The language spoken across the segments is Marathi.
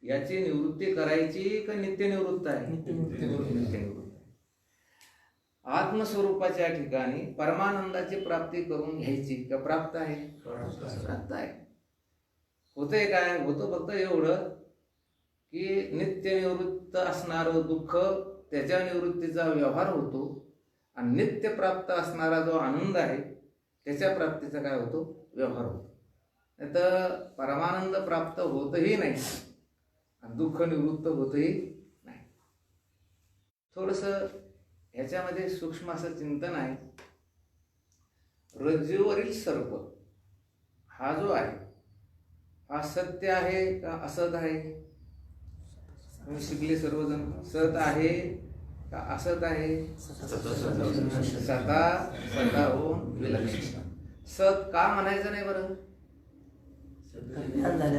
याची निवृत्ती करायची का नित्यनिवृत्त आहे? नित्यनिवृत्त. आत्मस्वरूपाच्या ठिकाणी परमानंदाची प्राप्ती करून घ्यायची का प्राप्त आहे? प्राप्त आहे. होतंय काय? होतं फक्त एवढं की नित्यनिवृत्त असणारं दुःख त्याच्या निवृत्तीचा व्यवहार होतो आणि नित्य प्राप्त असणारा जो आनंद आहे त्याच्या प्राप्तीचा काय होतो? व्यवहार होतो. नाही तर परमानंद प्राप्त होतही नाही आणि दुःख निवृत्त होतही नाही. थोडंसं ह्याच्यामध्ये सूक्ष्म असं चिंतन आहे. रज्जूवरील सर्प हा जो आहे हा सत्य आहे का असत आहे? तुम्ही शिकले सर्वजण. सत आहे का असत आहे? स्वतःहून विलक्षण. सत का म्हणायचं नाही बरं?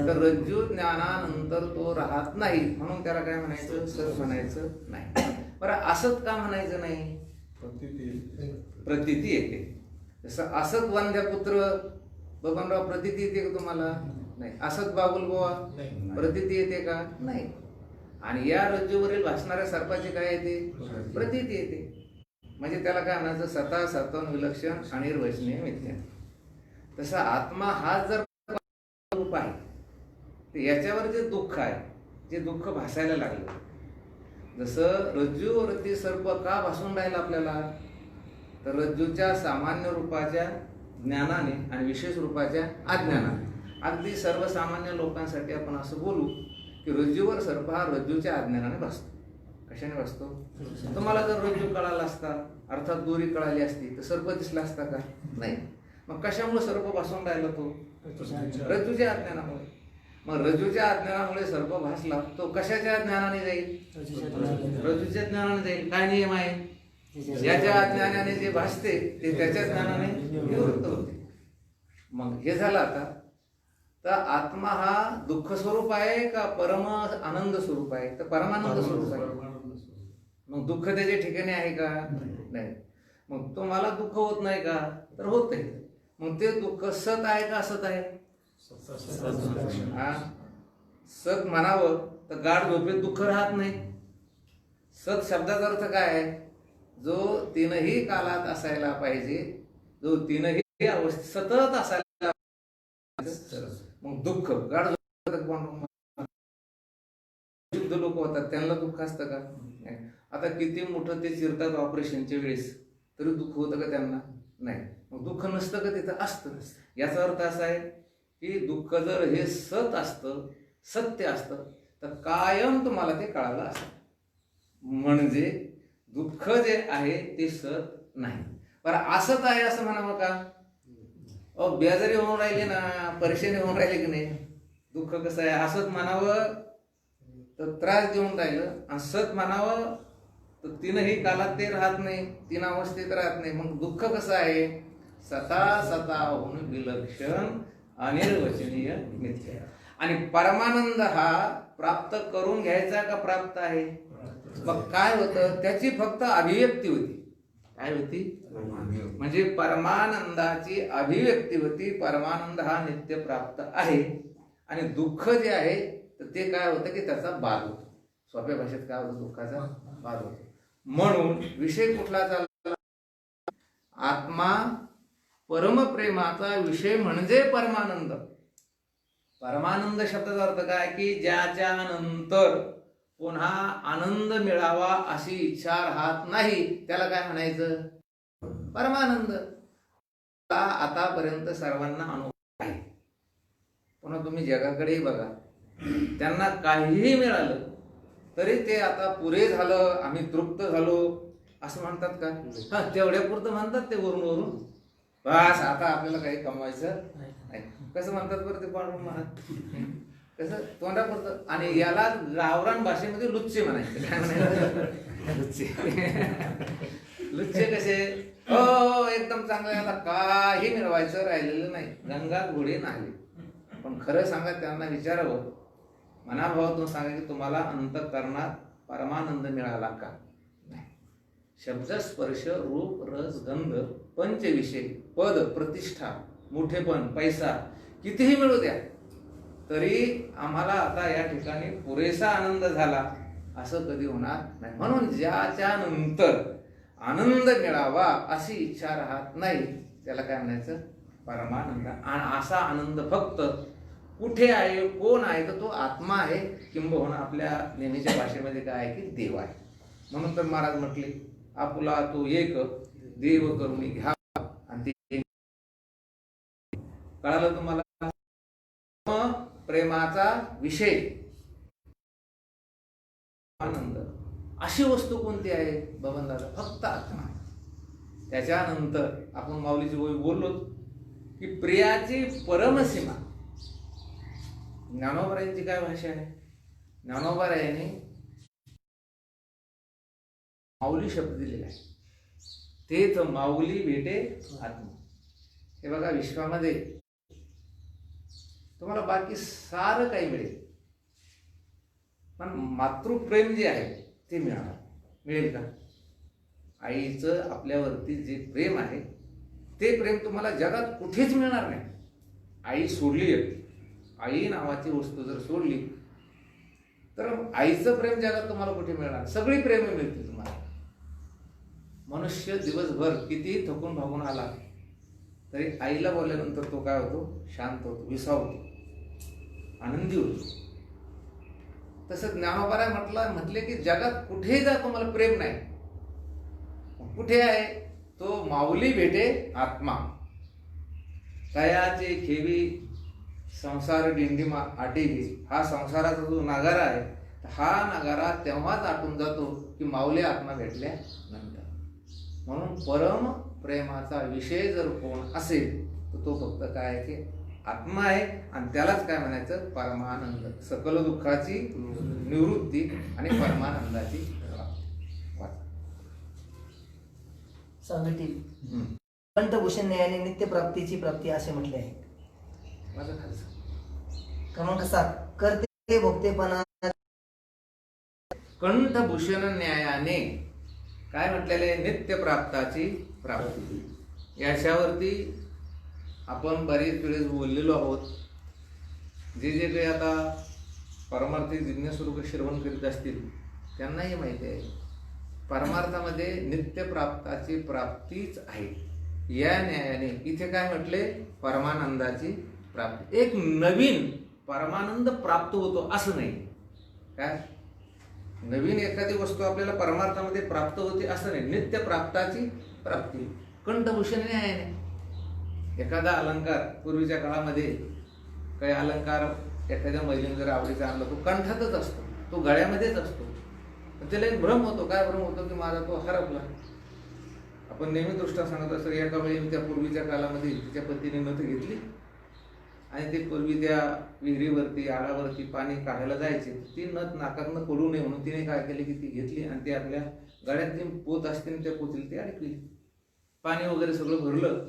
तर रज्जू ज्ञानानंतर तो राहत नाही म्हणून त्याला काय म्हणायचं? सत म्हणायचं नाही. बरं असत का म्हणायचं नाही? प्रतीती येते. जसं असत वंद्यपुत्र बबनराव प्रतीती येते का तुम्हाला? नाही. असत बाबुल बुवा प्रतीती येते का? नाही. आणि या रज्जूवरील भासणाऱ्या सर्पाची काय येते? प्रतीती येते. म्हणजे त्याला काय म्हणायचं? सत्वून विलक्षण आणि वचनीय मिथ्या. तसा आत्मा हा जर रूप आहे तर याच्यावर जे दुःख आहे, जे दुःख भासायला लागलं, जसं रज्जूवरती सर्प का भासून राहिला आपल्याला? तर रज्जूच्या सामान्य रूपाच्या ज्ञानाने आणि विशेष रूपाच्या अज्ञानाने. अगदी सर्वसामान्य लोकांसाठी आपण असं बोलू की रज्जूवर सर्प हा रज्जूच्या अज्ञानाने भासतो. कशाने भासतो? तुम्हाला जर रज्जू कळाला असता, अर्थात दोरी कळाली असती, तर सर्प दिसला असता का? नाही. मग कशामुळे सर्प भासून राहिला? तो रज्जूच्या अज्ञानामुळे. मग रज्जूच्या अज्ञानामुळे सर्प भासला, तो कशाच्या ज्ञानाने जाईल? रज्जूच्या ज्ञानाने जाईल. काय नियम आहे? याच्या अज्ञानाने जे भासते ते त्याच्या ज्ञानाने निवृत्त होते. मग हे झालं. आता तर आत्मा हा दुःख स्वरूप आहे का परम आनंद स्वरूप आहे? तर परमानंद स्वरूप आहे. मग दुःख त्याच्या ठिकाणी आहे का? नाही. मग तुम्हाला दुःख होत नाही का? तर होत आहे. मग ते दुःख सत आहे का असत आहे? सत म्हणावं तर गाढ झोपेत दुःख राहत नाही. सत शब्दाचा अर्थ काय आहे? जो तीनही कालात असायला पाहिजे, जो तीनही अवस्थेत सतत असायला पाहिजे. मग दुःख गाढ झोपेत शुद्ध लोक होतात त्यांना दुःख असतं का? आता किती मोठं ते चिरतात ऑपरेशनच्या वेळेस तरी दुःख होतं का त्यांना? नाही. मग दुःख नसतं का? तिथं असतं. याचा अर्थ असा आहे की दुःख जर हे सत असतं, सत्य असतं, तर कायम तुम्हाला ते कळालं असतं. म्हणजे दुःख जे आहे ते सत नाही. बरं असत आहे असं म्हणावं का? बेजारी होऊन राहिले ना, परेशानी होऊन राहिले की नाही? दुःख कसं आहे? असत म्हणावं तर त्रास देऊन राहिलं, आणि सत म्हणावं तर तीनही कालात ते राहत नाही, तीन अवस्थेत राहत नाही. मग दुःख कसं आहे? स्वतःहून विलक्षण अनिर्वचनीय मिथ्या. आणि परमानंद हा प्राप्त करून घ्यायचा का प्राप्त आहे? मग काय होतं? त्याची फक्त अभिव्यक्ती होती. काय होती? म्हणजे परमानंदाची अभिव्यक्ती होती. परमानंद हा नित्य प्राप्त आहे. आणि दुःख जे आहे तर ते काय होतं की त्याचा बाध होतो. सोप्या भाषेत काय होतं? दुःखाचा बाध होतो. म्हणून विषय कुठला चालला? आत्मा परमप्रेमाचा विषय म्हणजे परमानंद. परमानंद शब्दाचा अर्थ काय? की ज्याच्या नंतर पुन्हा आनंद मिळावा अशी इच्छा राहत नाही, त्याला काय म्हणायचं? परमानंद. आतापर्यंत सर्वांना अनुभव आहे. पुन्हा तुम्ही जगाकडेही बघा, त्यांना काहीही मिळालं तरी ते आता पुरे झालं, आम्ही तृप्त झालो असं म्हणतात का? हा, तेवढ्या पुरतं म्हणतात ते वरून वरून. बस आता आपल्याला काही कमवायचं नाही. कसं म्हणतात बरं ते पांडुरंग महाराज? कसं? तोंडापुरतं. आणि याला गावरान भाषेमध्ये लुच्चे म्हणायचे. काय म्हणायचं? लुच्चे. लुच्चे कसे? हो एकदम चांगलं, आता काही मिळवायचं राहिलेलं नाही, गंगा घोडे नाही. पण खरं सांगा, त्यांना विचारावं, मनाभावातून सांगा की तुम्हाला अंतःकरणात परमानंद मिळाला का? नाही. शब्द, स्पर्श, रूप, रस, गंध, पंचविषय, पद, प्रतिष्ठा, मोठेपण, पैसा कितीही मिळू द्या, तरी आम्हाला आता या ठिकाणी पुरेसा आनंद झाला असं कधी होणार नाही. म्हणून ज्याच्या नंतर आनंद मिळावा अशी इच्छा राहत नाही त्याला काय म्हणायचं? परमानंद. आणि असा आनंद फक्त कुठे आहे, कोण आहे? तर तो आत्मा आहे, किंबहुना आपल्या नेहमीच्या भाषेमध्ये काय आहे की देव आहे. म्हणून तर महाराज म्हटले, आपुला तो एक देव करुणी घ्या. आणि ते कळालं तुम्हाला? प्रेमाचा विषय आनंद अशी वस्तू कोणती आहे बबनदादा? फक्त आत्मा. त्याच्यानंतर आपण माऊलीची गोष्ट बोललो की प्रियाची परमसीमा. ज्ञानोबरायांची काय भाषा आहे? ज्ञानोबरायांनी माऊली शब्द दिलेला आहे, तेच माऊली भेटे आत्मा. हे बघा, विश्वामध्ये तुम्हाला बाकी सारं काही मिळेल, पण मातृप्रेम जे आहे ते मिळेल का? आईचं आपल्यावरती जे प्रेम आहे ते प्रेम तुम्हाला जगात कुठेच मिळणार नाही. आई सोडली, आई नावाची वस्तू जर सोडली तर आईचं प्रेम जगात तुम्हाला कुठे मिळणार? सगळी प्रेम मिळतील तुम्हाला. मनुष्य दिवसभर किती थकून भागून आला तरी आईला बोलल्यानंतर तो काय होतो? शांत होतो, विसावतो, आनंदी होतो. तसं ज्ञानोबाला म्हटले की जगात कुठेही जा तुम्हाला प्रेम नाही. कुठे आहे? तो माऊली भेटे आत्मा. तयाचे खेवी संसार डिंडिमा आटेगी. हा संसाराचा जो नगारा आहे, हा नगारा तेव्हाच आटून जातो की माऊली आत्मा भेटल्यानंतर. म्हणून परम प्रेमाचा विषय जर कोण असेल तर तो फक्त काय आहे की आत्मा आहे. आणि त्यालाच काय म्हणायचं? परमानंद. सकल दुःखाची निवृत्ती आणि परमानंदाची सांगतील. कंठभूषण न्यायाने नित्य प्राप्तीची प्राप्ती असे म्हटले आहे. माझं खालचं क्रमांक 7 करते भोगतेपणा. कंठभूषण न्यायाने काय म्हटलेलं आहे? नित्य प्राप्ताची प्राप्ती. याच्यावरती आपण बरेच वेळेस बोललेलो आहोत. जे जे काही आता परमार्थिक जिज्ञासू श्रवण करीत असतील त्यांनाही माहिती आहे, परमार्थामध्ये नित्य प्राप्ताची प्राप्तीच आहे. या न्यायाने इथे काय म्हटले? परमानंदाची प्राप्ती. एक नवीन परमानंद प्राप्त होतो असं नाही. काय नवीन एखादी वस्तू आपल्याला परमार्थामध्ये प्राप्त होते असं नाही. नित्य प्राप्ताची प्राप्ती कंठभूषण न्यायाने. एखादा अलंकार पूर्वीच्या काळामध्ये काही अलंकार एखाद्या महिलेने जर आवडीचा आणला तो कंठातच असतो, तो गळ्यामध्येच असतो. त्याला एक भ्रम होतो. काय भ्रम होतो? की माझा तो हरपला. आपण नेहमी दृष्टा सांगत असतो. एका वेळी त्या पूर्वीच्या काळामध्ये तिच्या पतीने नथ घेतली आणि ते पूर्वी त्या विहिरीवरती आळावरती पाणी काढायला जायचे. ती नथ नाकातनं पडू नये म्हणून तिने काय केले की ती घेतली आणि ती आपल्या गळ्यातली पोत असते त्या पोतीला ती अडकली. पाणी वगैरे सगळं भरलं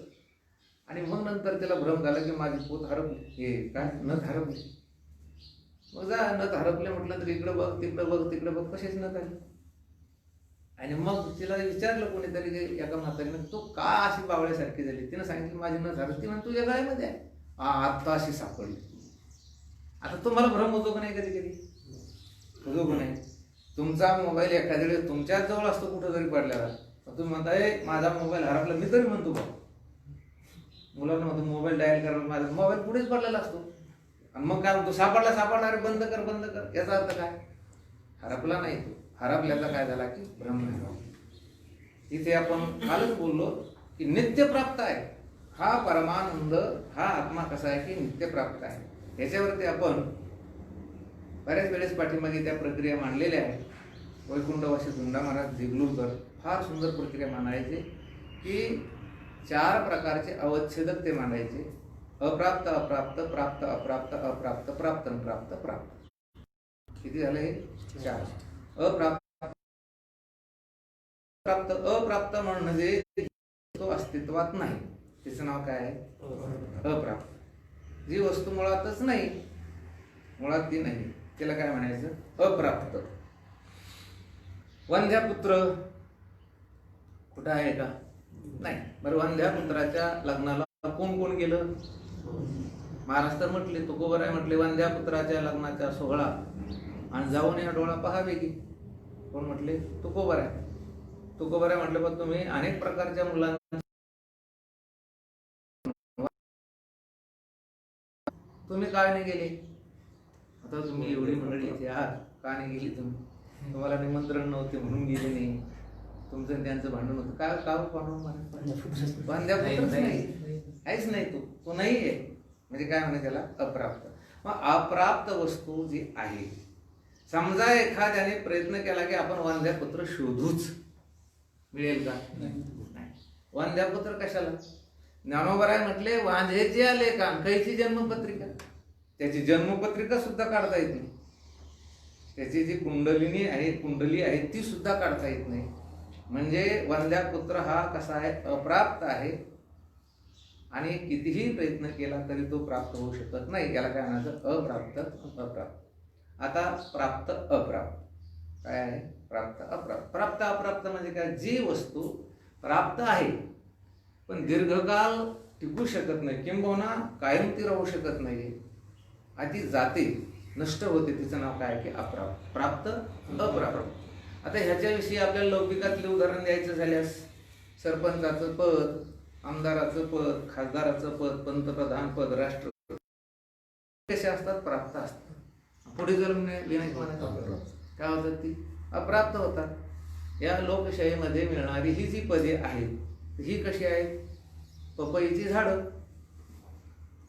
आणि मग नंतर त्याला भ्रम झाला की माझी पोत हरपली, हे काय नथ हरपली. मग जा नथ हरपले म्हटलं तर इकडं बघ तिकडं बघ तिकडं बघ, कशाच नथ आली. आणि मग तिला विचारलं कोणीतरी की एका म्हातारीनं, तो का अशी बावळ्यासारखी झाली? तिनं सांगितलं माझी नथ हरपली म्हणून तुझ्या गळ्यामध्ये आहे. आत्ता अशी सापडली. आता तुम्हाला भ्रम होतो का नाही? कधी कधी होतो का नाही? तुमचा मोबाईल एखाद्या वेळेस तुमच्याच जवळ असतो कुठं जरी पडलेला, तुम्ही म्हणताय माझा मोबाईल हरपला. मी तरी म्हणतो बा मुलांना म्हणतो मोबाईल डायल करायला, माझा मोबाईल पुढेच पडलेला असतो. आणि मग काय म्हणतो? सापडला अरे बंद कर बंद कर. याचा अर्थ काय? हरपला नाही. तो हरपल्याचा काय झाला की भ्रम नाही. इथे आपण कालच बोललो की नित्य प्राप्त आहे. हा परमानंद, हा आत्मा कसा आहे की नित्य प्राप्त आहे. याच्यावरती आपण बऱ्याच वेळेस पाठीमागे त्या प्रक्रिया मांडलेल्या आहेत. वैकुंठवासी धुंडा महाराज देगलूरकर फार सुंदर प्रक्रिया मांडायचे की 4 प्रकारचे अवच्छेदक ते मांडायचे. अप्राप्त अप्राप्त प्राप्त अप्राप्त अप्राप्त प्राप्त प्राप्त प्राप्त. किती झाले हे? 4. अप्राप्त प्राप्त अप्राप्त म्हणजे तो अस्तित्वात नाही, त्याचं नाव काय आहे? अप्राप्त. जी वस्तू मुळातच नाही, मुळात ती नाही, त्याला काय म्हणायचं? अप्राप्त. वंध्या पुत्र कुठं आहे का? नाही. बरं, वंध्या पुत्राच्या लग्नाला कोण कोण गेलं? महाराष्ट्र म्हटले तुकोबराय म्हटले वंद्या पुत्राच्या लग्नाचा सोहळा आणि जाऊन या डोळा पहावे की. कोण म्हटले? तुकोबराय. तुकोबराय म्हटले पण तुम्ही अनेक प्रकारच्या मुलांना तुम्ही काय नाही गेले? आता तुम्ही एवढी मंडळी इथे आहात, का नाही गेली तुम्ही? तुम्हाला निमंत्रण नव्हते म्हणून गेले नाही. तुमचं आणि त्यांचं भांडण होतं. काय काव बांध्यापुत्रच नाही, काहीच नाही. तो नाही आहे. म्हणजे काय म्हणे त्याला? अप्राप्त. मग अप्राप्त वस्तू जी आहे, समजा एखाद्याने प्रयत्न केला की आपण वंध्यापुत्र शोधूच, मिळेल का? नाही. वंध्यापुत्र कशाला? ज्ञानोबराय म्हटले वांझेची आले का कैची जन्मपत्रिका, त्याची जन्मपत्रिका सुद्धा काढता येत नाही. त्याची जी कुंडली आहे ती सुद्धा काढता येत नाही. म्हणजे वंध्यापुत्र हा कसा आहे? अप्राप्त आहे आणि कितीही प्रयत्न केला तरी तो प्राप्त होऊ शकत नाही. याला काय म्हणायचं? अप्राप्त. आता प्राप्त अप्राप्त काय आहे? प्राप्त अप्राप्त. प्राप्त अप्राप्त म्हणजे काय? जी वस्तू प्राप्त आहे पण दीर्घकाल टिकू शकत नाही, किंबहुना कायम ती राहू शकत नाही, आधी जाते, नष्ट होते, तिचं नाव काय की अप्राप्त. प्राप्त अप्राप्त. आता ह्याच्याविषयी आपल्याला लौकिकातले उदाहरण द्यायचं झाल्यास सरपंचाचं पद, आमदाराचं पद, खासदाराचं पद, पंतप्रधान पद, राष्ट्रपती कसे असतात? प्राप्त असतात. पुढे जर लिहिण्याची म्हणायचं काय होतात? ती अप्राप्त होतात. या लोकशाहीमध्ये मिळणारी ही जी पदे आहेत ही कशी आहेत? पपईची झाडं.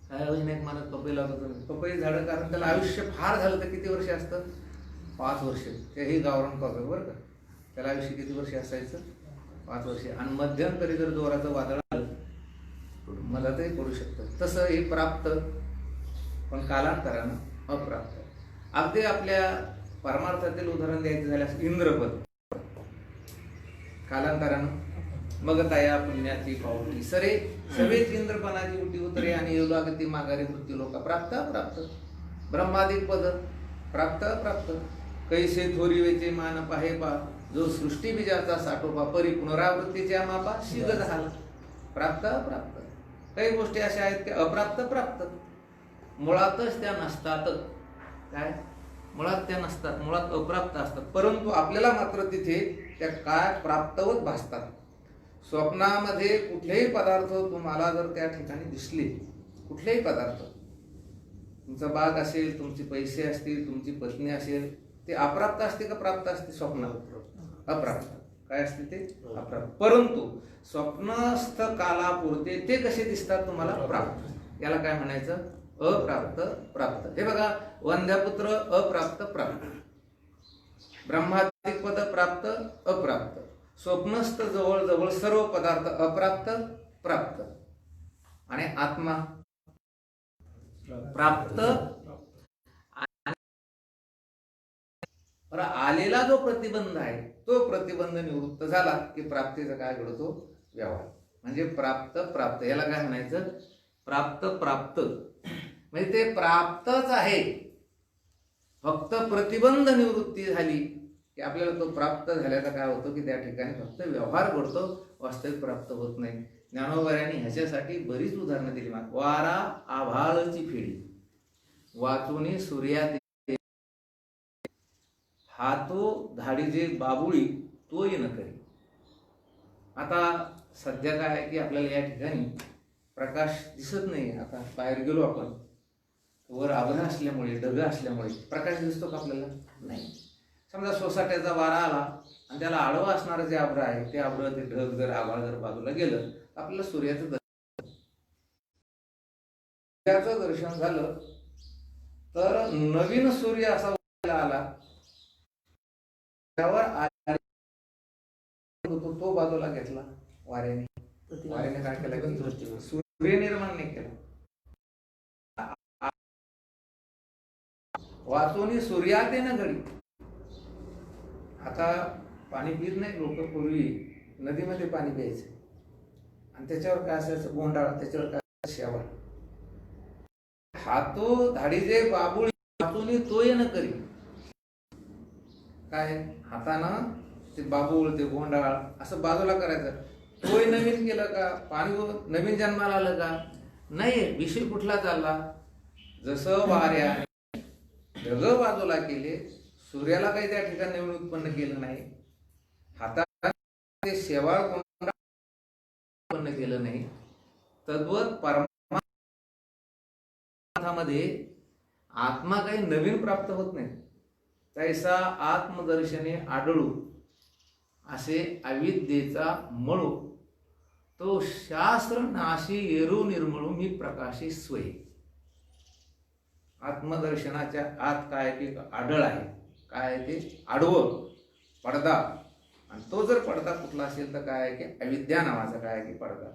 काय नाही म्हणत पपई लावतो तुम्ही? पपई झाडं, कारण त्याला आयुष्य फार झालं तर किती वर्ष असतं? 5 वर्ष. तेही गावरान पपई बरं का. त्याला आयुष्य किती वर्ष असायचं? 5 वर्ष. आणि मध्यंतरी जर जोराचं वादळ आलं मधातही पडू शकतं. तसं हे प्राप्त पण कालांतरानं अप्राप्त. अगदी आपल्या परमार्थातील उदाहरण द्यायचं झाल्यास इंद्रपद, कालांतरानं मग तया पुण्याची पावटी सरे सवेच इंद्रपणाची उटी उतरे आणि येऊ लागती माघारी मृत्यू लोका. प्राप्त प्राप्त. ब्रह्मादिक पद प्राप्त प्राप्त. कैसे थोरी वेचे मान पाहे पा, जो सृष्टी बीजाचा साठोपा, परी पुनरावृत्तीच्या मापा शिग झाला. प्राप्त प्राप्त. काही गोष्टी अशा आहेत की अप्राप्त प्राप्त. मुळातच त्या नसतात. काय? मुळात त्या नसतात, मुळात अप्राप्त असतात. परंतु आपल्याला मात्र तिथे त्या काय प्राप्तवत भासतात. स्वप्नामध्ये कुठलेही पदार्थ तुम्हाला जर त्या ठिकाणी दिसले, कुठलेही पदार्थ, तुमचा बाग असेल, तुमचे पैसे असतील, तुमची पत्नी असेल, ते अप्राप्त असते का प्राप्त असते? स्वप्नात अप्राप्त. काय असते ते? अप्राप्त. परंतु स्वप्नस्थ कालापुरते ते कसे दिसतात तुम्हाला? प्राप्त. याला काय म्हणायचं? अप्राप्त प्राप्त. हे बघा, वंध्यापुत्र अप्राप्त प्राप्त, ब्रह्मादिक पद प्राप्त अप्राप्त, स्वप्नस्थ जवळ जवळ सर्व पदार्थ अप्राप्त प्राप्त, आणि आत्मा प्राप्त. आलेला जो प्रतिबंध आहे तो प्रतिबंध निवृत्त झाला की प्राप्तीचा काय घडतो? व्यवहार. म्हणजे प्राप्त प्राप्त. याला काय म्हणायचं? प्राप्त प्राप्त. म्हणजे ते प्राप्तच आहे, फक्त प्रतिबंध निवृत्ती झाली की आपल्याला तो प्राप्त झाल्याचा काय होतो की त्या ठिकाणी फक्त व्यवहार घडतो, वास्तविक प्राप्त होत नाही. ज्ञानोबरायांनी ह्याच्यासाठी बरीच उदाहरणं दिली. वारा आभाळची फेडी, वाचुनी सूर्यात हातो धाडीजे बाबुळी तोही न करी. आता सध्या काय आहे की आपल्याला या ठिकाणी प्रकाश दिसत नाही. आता बाहेर गेलो आपण, वर आभ्र असल्यामुळे, ढग असल्यामुळे प्रकाश दिसतो का आपल्याला? नाही. समजा सोसाट्याचा वारा आला आणि त्याला आडवं असणारं जे आभ्र आहे ते आभ्र, ते ढग जर आभाळ जर बाजूला गेलं तर आपल्याला सूर्याचं दर्शन झालं तर नवीन सूर्य असा आला त्यावर तो बाजूला घेतला वाऱ्याने. वाऱ्याने काय केलं? सूर्य निर्माण नाही केला. वाचोनी सूर्याते न घडी. आता पाणी पित नाही लोक. पूर्वी नदीमध्ये पाणी प्यायचे आणि त्याच्यावर काय असायचं? गोंडाळ. त्याच्यावर काय? शेवाळ. हातो धाडीजे बाबुळी वाचोनी तोय न करी. काय? हातानं ते बाबूळ, ते गोंडाळ असं बाजूला करायचं. तोय नवीन केलं का? पाणी नवीन जन्माला आलं का? नाही. विषय कुठला चालला? जसं वाऱ्याने ढग बाजूला केले, सूर्याला काही त्या ठिकाणी नवीन उत्पन्न केलं नाही, हाताने शेवाळ कोंडा उत्पन्न केलं नाही, तद्वत परमार्थामध्ये आत्मा काही नवीन प्राप्त होत नाही. तैसा आत्मदर्शने आढळू असे अविद्येचा मळू, तो शास्त्र नाशी येरू निर्मळू मी प्रकाशी स्वय. आत्मदर्शनाच्या आत काय की आढळ आहे, काय आहे ते आडवं पडदा. आणि तो जर पडदा कुठला असेल तर काय आहे की अविद्या नावाचा काय आहे की पडदा.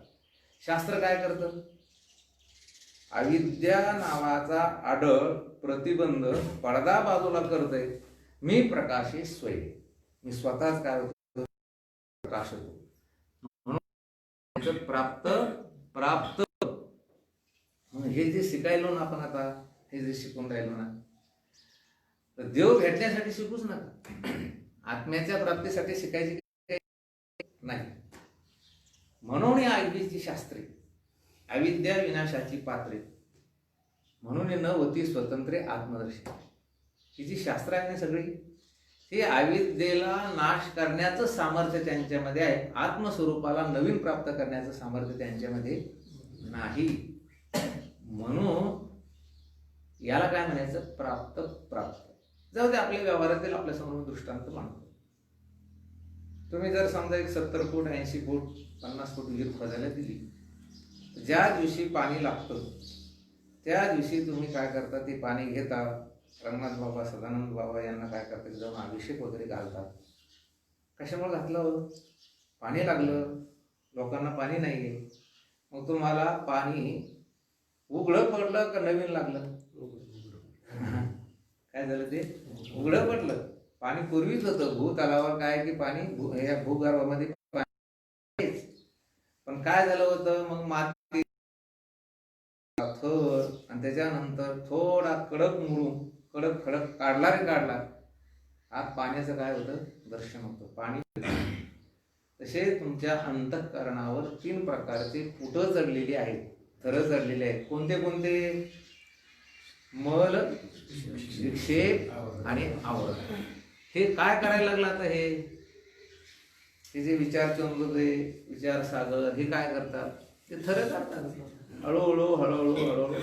शास्त्र काय करतं, अविद्या नावाचा आढळ प्रतिबंध पडदा बाजूला करतय. मी प्रकाशी स्वय, मी स्वतःच काय होतो, प्रकाश होतो. म्हणून प्राप्त प्राप्त म्हणून हे जे शिकायलो ना आपण आता, हे जे शिकून राहिलो ना, तर देव भेटण्यासाठी शिकूच नका, आत्म्याच्या प्राप्तीसाठी शिकायची नाही. म्हणून या आयुर्वेदची शास्त्रे अविद्या विनाशाची पात्रे, म्हणून न होती स्वतंत्रे आत्मदर्शन. ही जी शास्त्र आहे ना सगळी, ती अविद्येला नाश करण्याचं सामर्थ्य त्यांच्यामध्ये आहे, आत्मस्वरूपाला नवीन प्राप्त करण्याचं सामर्थ्य त्यांच्यामध्ये नाही. म्हणून याला काय म्हणायचं, प्राप्त प्राप्त. जाऊ दे, आपल्या व्यवहारातील आपल्या समोर दृष्टांत मांडतो. तुम्ही जर समजा एक 70 फूट 80 फूट 50 फूट विहीर खोदायला दिली, ज्या दिवशी पाणी लागतं त्या दिवशी तुम्ही काय करता, ते पाणी घेता, रंगनाथ बाबा सदानंद बाबा यांना काय करतात, जाऊन अभिषेक वगैरे घालतात. कशामुळे घातलं, पाणी लागलं, लोकांना पाणी नाहीये. मग तुम्हाला पाणी उघडं पडलं का नवीन लागलं, काय झालं, ते उघडं पडलं. पाणी पूर्वीच होतं, भूतलावर काय की पाणी या भूगर्भामध्ये पाणी, पण काय झालं होतं, मग माती थर आणि त्याच्यानंतर थोडा कडक मुरून कडक खडक काढला रे काढला, आज पाण्याचं काय होतं, दर्शन होतं, पाणी. तसे तुमच्या अंतःकरणावर 3 प्रकारचे पुटं चढलेली आहेत, थर चढलेले आहेत. कोणते कोणते, मल, विक्षेप आणि आवड. हे काय करायला लागलं आता, हे जे विचार चंद्र, विचार सागर, हे काय करतात, ते थर काढतात, हळूहळू हळूहळू हळूहळू.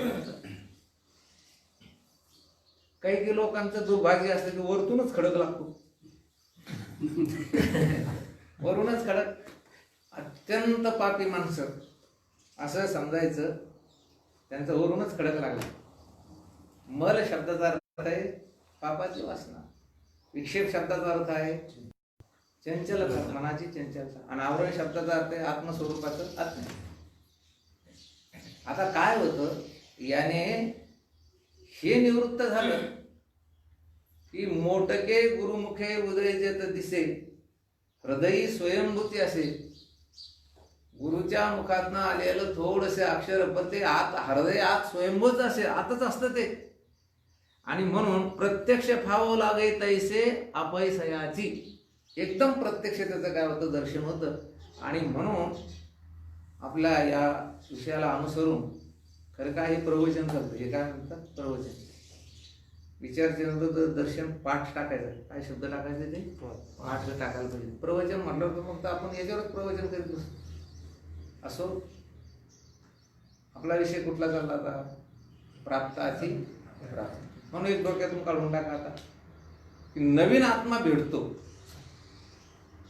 काही काही लोकांचं दुर्भाग्य असतं की वरतूनच खडक लागतो, वरूनच खडक. अत्यंत पापी माणसं असं समजायचं, त्यांचं वरूनच खडक लागलं. मल शब्दाचा अर्थ आहे पापाची वासना, विक्षेप शब्दाचा अर्थ आहे चंचलता, मनाची चंचलता, आणि आवरण शब्दाचा अर्थ आहे आत्मस्वरूपाचं आत्मा. आता काय होतं, याने हे निवृत्त झालं की मोटके गुरुमुखे उदयजेत दिसे, हृदयी स्वयंभूती असे. गुरुच्या मुखातनं आलेलं थोडसे अक्षर, पण ते आत हृदय आत स्वयंभूच असे, आतच असतं ते. आणि म्हणून प्रत्यक्ष फावं लागे तैसे अपयसयाची, एकदम प्रत्यक्ष त्याचं काय होतं, दर्शन होतं. आणि म्हणून आपल्या या विषयाला अनुसरून खरं काय हे प्रवचन करतं, हे काय म्हणतात प्रवचन. विचारचे दर्शन पाठ टाकायचं, काय शब्द टाकायचे, ते पाठ टाकायला पाहिजे. प्रवचन म्हटलं तर फक्त आपण याच्यावरच प्रवचन करीत बसतो. असो, आपला विषय कुठला चालला आता, प्राप्ताची प्राप्त. म्हणून एक डोक्यातून काढून टाका आता की नवीन आत्मा भेटतो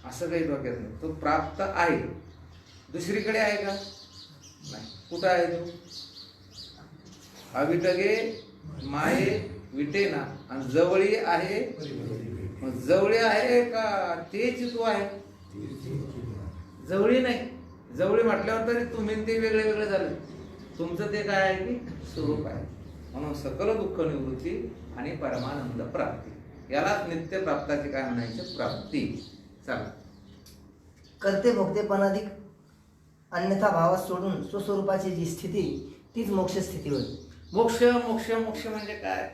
असं काही डोक्यात नाही. तो प्राप्त आहे, दुसरीकडे आहे का, नाही. कुठं आहे तो, अविटगे माये विटेना, आणि जवळी आहे. मग जवळी आहे का तेच तू आहे, जवळी नाही. जवळी म्हटल्यावर तरी तुम्ही ते वेगळे वेगळे झाले, तुमचं ते काय आहे की स्वरूप आहे. म्हणून सकल दुःख निवृत्ती आणि परमानंद प्राप्ती, यालाच नित्य प्राप्ताची काय म्हणायचं, प्राप्ती. चला, करते भोगतेपणाधिक अन्यथा भावात सोडून स्वस्वरूपाची जी स्थिती, तीच मोक्ष स्थिती होय. मोक्ष मोक्ष मोक्ष म्हणजे काय,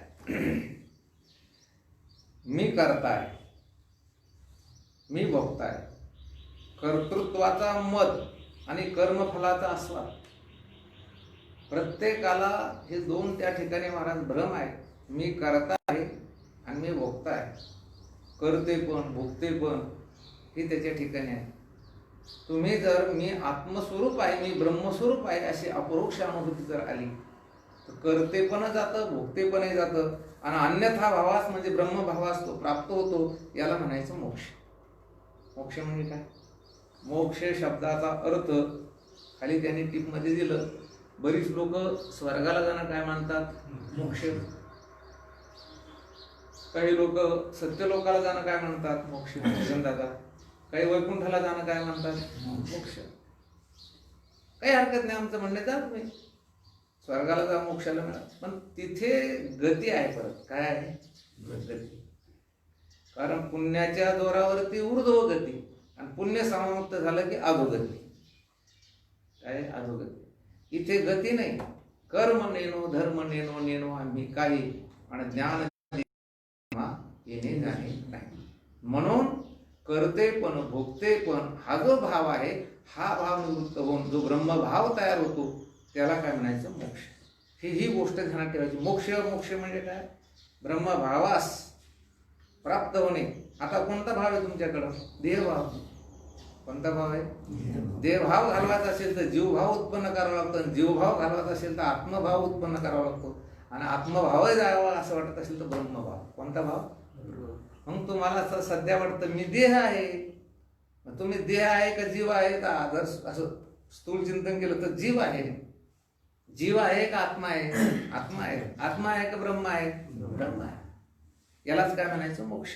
मी करताय, मी भोगताय, कर्तृत्वाचा मत आणि कर्मफलाचा आस्वाद. प्रत्येकाला हे दोन त्या ठिकाणी महाराज भ्रम आहे. मी करता आहे आणि मी भोगता आहे. करते पण भोगते पण हे त्याच्या ठिकाणी आहे. तुम्ही जर मी आत्मस्वरूप आहे, मी ब्रह्मस्वरूप आहे अशी अपरोक्ष अनुभूती जर आली तर करते पण जातं, भोगते पणही जातं आणि अन्यथा भावास म्हणजे ब्रह्मभावास तो प्राप्त होतो. याला म्हणायचं मोक्ष. मोक्ष म्हणजे काय? मोक्ष शब्दाचा अर्थ खाली त्यांनी टीपमध्ये दिलं. बरीच लोक स्वर्गाला जाणं काय मानतात? मोक्ष. काही लोक सत्यलोकाला जाणं काय म्हणतात? मोक्ष. दादा काही वैकुंठाला जाणं काय म्हणतात? मोक्ष. काही हरकत नाही, आमचं म्हणणे जा तुम्ही स्वर्गाला जा, मोक्षाला मिळा, पण तिथे गती आहे. परत काय आहे? गती. कारण पुण्याच्या जोरावरती ऊर्ध्व गती आणि पुण्य समाप्त झालं की अधोगती. काय? अधोगती. इथे गती नाही. कर्म नेनो धर्म नेनो नेनो आम्ही काही आणि ज्ञान येणे जाणे नाही. म्हणून करते पण भोगते पण हा जो भाव आहे, हा भाव निवृत्त होऊन जो ब्रह्मभाव तयार होतो त्याला काय म्हणायचं? मोक्ष. ही गोष्ट ध्यानात ठेवायची. मोक्ष मोक्ष म्हणजे काय? ब्रह्मभावास प्राप्त होणे. आता कोणता भाव आहे तुमच्याकडं? देहभाव. कोणता भाव आहे? देहभाव घालवायचा असेल तर जीवभाव उत्पन्न करावा लागतो, जीवभाव घालवायचा असेल तर आत्मभाव उत्पन्न करावा लागतो, आणि आत्मभाव जावा असं वाटत असेल तर ब्रह्मभाव. कोणता भाव? मग तुम्हाला असं सध्या वाटतं मी देह आहे. मग तुम्ही देह आहे का जीव आहे? तर आदर्श असं स्थूल चिंतन केलं तर जीव आहे. जीव आहे का आत्मा आहे? आत्मा आहे. आत्मा आहे का ब्रह्म आहे? ब्रह्म आहे. यालाच काय म्हणायचं? मोक्ष.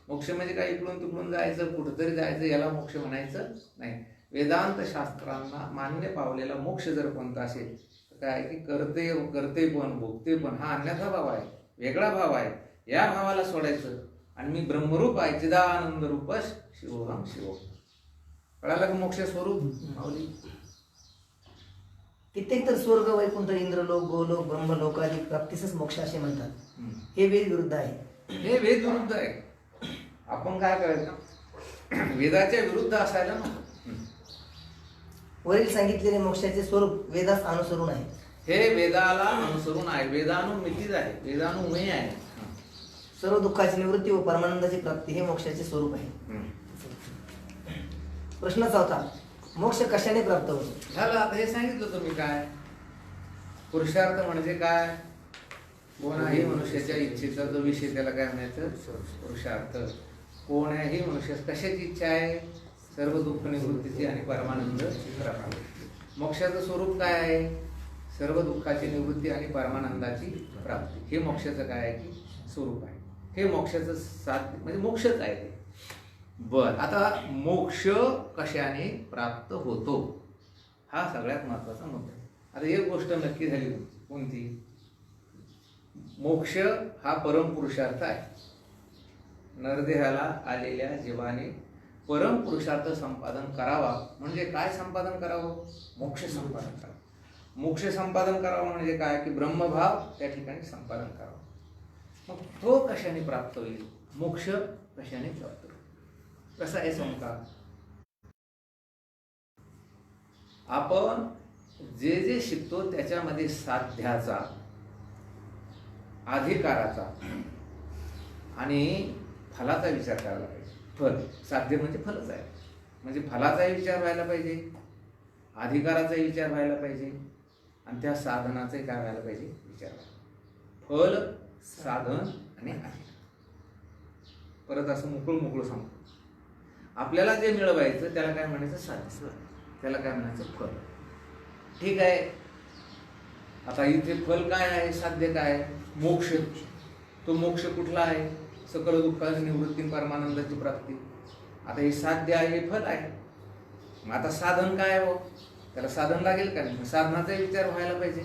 मोक्ष म्हणजे काय इकडून तिकडून जायचं, कुठंतरी जायचं, याला मोक्ष म्हणायचं नाही. वेदांत शास्त्रांना मान्य पावलेला मोक्ष जर कोणता असेल तर काय की करते पण भोगते पण हा अन्यथा भाव आहे, वेगळा भाव आहे. या भावाला सोडायचं आणि मी ब्रह्मरूप आहे, चिदानंद रूप शिवोहम शिवोहम. कळालं का मोक्ष स्वरूप? माऊली कित्येक तर स्वर्ग वैकुंठ इंद्रलोक गोलोक ब्रह्मलोक आदी प्राप्तीसच मोक्ष असे म्हणतात. हे वेद विरुद्ध आहे. हे वेद विरुद्ध आहे. आपण काय करायचं? वेदाच्या विरुद्ध असायला नको. वरील सांगितलेले मोक्षाचे स्वरूप वेदास अनुसरून आहे. हे वेदाला अनुसरून आहे. वेदानुमितीच आहे, वेदानुमय आहे. सर्व दुःखाची निवृत्ती व परमानंदाची प्राप्ती हे मोक्षाचे स्वरूप आहे. प्रश्न चौथा, मोक्ष कशाने प्राप्त होतो? झालं. आता हे सांगितलं तुम्ही. काय पुरुषार्थ म्हणजे काय? कोणाही मनुष्याच्या इच्छेचा जो विषय त्याला काय म्हणायचं? पुरुषार्थ. कोणाही मनुष्यास कशाची इच्छा आहे? सर्व दुःख निवृत्तीची आणि परमानंद प्राप्ती. मोक्षाचं स्वरूप काय आहे? सर्व दुःखाची निवृत्ती आणि परमानंदाची प्राप्ती. हे मोक्षाचं काय आहे की स्वरूप आहे. हे मोक्षाचं साध्य म्हणजे मोक्षच आहे ते. बर, आता मोक्ष कशाने प्राप्त होतो हा सगळ्यात महत्वाचा मुद्दा. आता एक गोष्ट नक्की झाली. कोणती? मोक्ष हा परमपुरुषार्थ आहे. नरदेहाला आलेल्या जीवाने परमपुरुषार्थ संपादन करावा. म्हणजे काय संपादन करावं? मोक्ष संपादन करावं. मोक्ष संपादन करावं म्हणजे काय की ब्रह्मभाव त्या ठिकाणी संपादन करावं. मग तो कशाने प्राप्त होईल? मोक्ष कशाने प्राप्त होईल? कसा आहे समका? आपण जे जे शिकतो त्याच्यामध्ये साध्याचा, अधिकाराचा आणि फलाचा विचार करायला पाहिजे. फल साध्य म्हणजे फलच आहे. म्हणजे फलाचाही विचार व्हायला पाहिजे, अधिकाराचाही विचार व्हायला पाहिजे आणि त्या साधनाचाही काय व्हायला पाहिजे? विचार व्हायला. फल, साधन आणि अधिकार. परत असं मोकळं सांगतो. आपल्याला जे मिळवायचं त्याला काय म्हणायचं? साध्य. त्याला काय म्हणायचं? फल. ठीक आहे. आता इथे फल काय आहे? साध्य काय आहे? मोक्ष. तो मोक्ष कुठला आहे? सकल दुःखाची निवृत्ती परमानंदाची प्राप्ती. आता हे साध्य आहे, हे फल आहे. मग आता साधन काय हो? त्याला साधन लागेल का नाही? साधनाचा विचार व्हायला पाहिजे.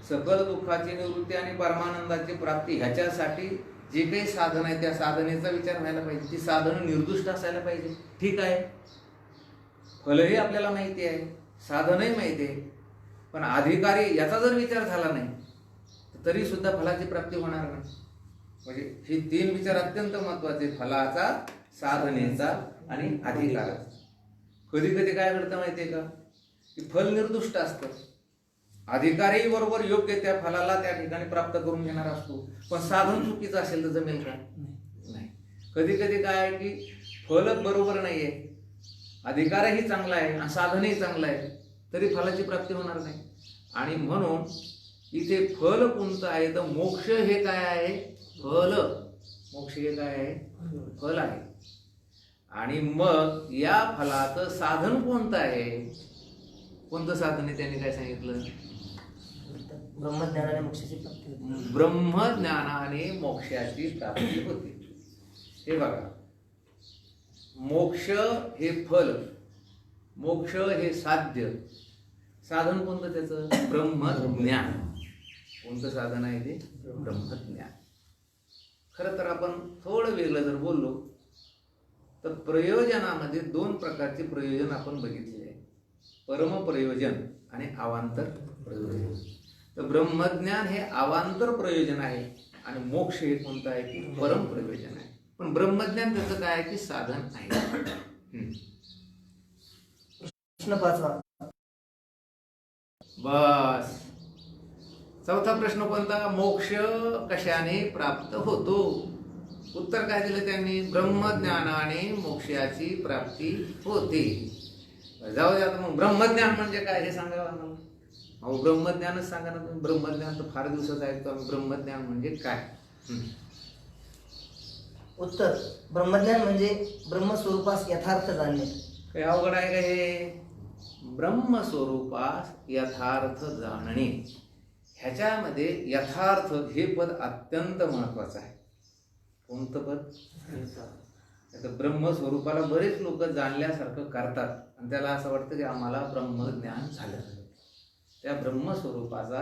सकल दुःखाची निवृत्ती आणि परमानंदाची प्राप्ती ह्याच्यासाठी जे काही साधन आहे त्या साधनेचा विचार व्हायला पाहिजे. ती साधन निर्दुष्ट असायला पाहिजे. ठीक आहे. फलही आपल्याला माहिती आहे, साधनही माहिती आहे, पण अधिकारी याचा जर विचार झाला नाही तर तरी सुद्धा फलाची प्राप्ती होणार नाही. म्हणजे हे तीन विचार अत्यंत महत्वाचे: फलाचा, साधनेचा आणि अधिकाराचा. कधी कधी काय घडतं माहितीये का की फल निर्दुष्ट असतं, अधिकारी बरोबर योग्य त्या फलाला त्या ठिकाणी प्राप्त करून घेणार असतो, पण साधन चुकीचं असेल तर जमेल का? नाही. कधी कधी काय आहे की फलच बरोबर नाहीये, अधिकारही चांगला आहे आणि साधनही चांगलं आहे, तरी फलाची प्राप्ती होणार नाही. आणि म्हणून इथे फल कोणतं आहे तर मोक्ष हे काय आहे? फल. मोक्ष हे काय आहे? फल आहे. आणि मग या फलाचं साधन कोणतं आहे? कोणतं साधन आहे त्यांनी काय सांगितलं? ब्रह्मज्ञानाने मोक्षाची प्राप्ती होते. ब्रह्मज्ञानाने मोक्षाची प्राप्ती होते. हे बघा, मोक्ष हे फल, मोक्ष हे साध्य, साधन कोणतं त्याचं? ब्रह्मज्ञान. कोणतं साधन आहे ते? ब्रह्मज्ञान. खरं तर आपण थोडं वेगळं जर बोललो तर प्रयोजनामध्ये दोन प्रकारचे प्रयोजन आपण बघितले आहे, परमप्रयोजन आणि अवांतर प्रयोजन. तर ब्रह्मज्ञान हे अवांतर प्रयोजन आहे आणि मोक्ष हे कोणतं आहे की परम प्रयोजन आहे. पण ब्रह्मज्ञान त्याचं काय आहे की साधन आहे. प्रश्न 5. बस. चौथा प्रश्न कोणता? मोक्ष कशाने प्राप्त होतो? उत्तर काय दिलं त्यांनी? ब्रह्मज्ञानाने मोक्षाची प्राप्ती होते. जाऊ द्या. मग ब्रह्मज्ञान म्हणजे काय हे सांगा आम्हाला. अहो ब्रह्मज्ञानच सांगा ना तुम्ही. ब्रह्मज्ञान तर फार दिवसाचं ऐकतो आम्ही. ब्रह्मज्ञान म्हणजे काय? उत्तर, ब्रह्मज्ञान म्हणजे ब्रह्मस्वरूपास यथार्थ जाणणे. काही अवघड आहे का हे? ब्रह्मस्वरूपास यथार्थ जाणणे, ह्याच्यामध्ये यथार्थ हे पद अत्यंत महत्वाचं आहे. कोणतं पद? आता ब्रह्मस्वरूपाला बरेच लोक जाणल्यासारखं करतात आणि त्याला असं वाटतं की आम्हाला ब्रह्मज्ञान झालं. त्या ब्रह्मस्वरूपाचा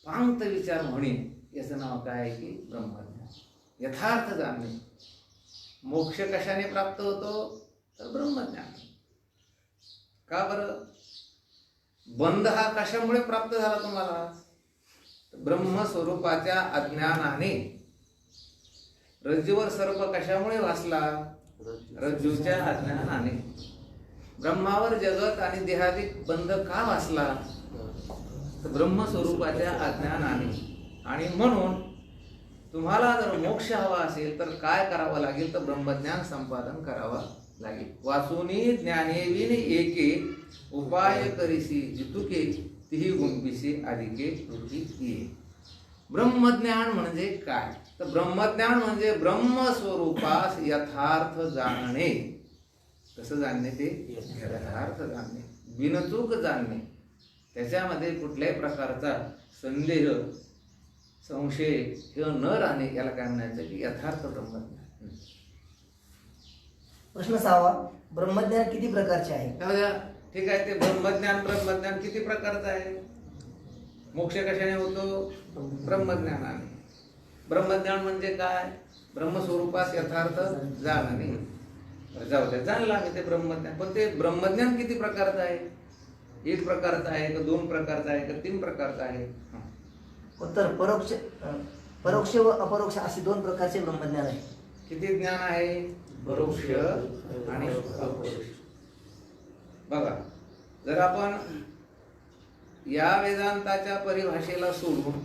पांत विचार होणे याचं नाव काय आहे की ब्रह्मज्ञान, यथार्थ जाणणे. मोक्ष कशाने प्राप्त होतो तर ब्रह्मज्ञान. का बरं? बंध हा कशामुळे प्राप्त झाला तुम्हाला? ब्रह्मस्वरूपाच्या अज्ञानाने. रज्जूवर सर्प कशामुळे वासला? रज्जूच्या अज्ञानाने. ब्रह्मावर जगत आणि देहादिक बंध का वासला? तर ब्रह्मस्वरूपाच्या अज्ञानाने. आणि म्हणून तुम्हाला जर मोक्ष हवा असेल तर काय करावं लागेल तर ब्रह्मज्ञान संपादन करावं लागेल. वाचुनी ज्ञानेविन एके उपाय करीसी जितुके तिही गुंपिसे अधिके रुची ये. ब्रह्मज्ञान म्हणजे काय तर ब्रह्मज्ञान म्हणजे ब्रह्मस्वरूपास यथार्थ जाणणे. कसं जाणणे ते? यथार्थ जाणणे, बिनचूक जाणणे. त्याच्यामध्ये कुठल्याही प्रकारचा संदेह संशय हे न राहणे, याला काय म्हणायचं की यथार्थ ब्रह्मज्ञान. प्रश्न 6. ब्रह्मज्ञान किती प्रकारचे आहे? ठीक आहे. ते ब्रह्मज्ञान किती प्रकारचं आहे? मोक्ष कशाने होतो? ब्रह्मज्ञानाने. ब्रह्मज्ञान म्हणजे काय? ब्रह्मस्वरूपास यथार्थ जाणणे. जाऊ द्या, जाणलं आम्ही ते ब्रह्मज्ञान. पण ते ब्रह्मज्ञान किती प्रकारचं आहे? एक प्रकारचं आहे का दोन प्रकारचं आहे का तीन प्रकारचं आहे? उत्तर, परोक्ष व अपरोक्ष असे दोन प्रकारचे ब्रह्मज्ञान आहे. किती ज्ञान आहे? परोक्ष आणि अपरोक्ष. बघा, जर आपण या वेदांताच्या परिभाषेला सोडून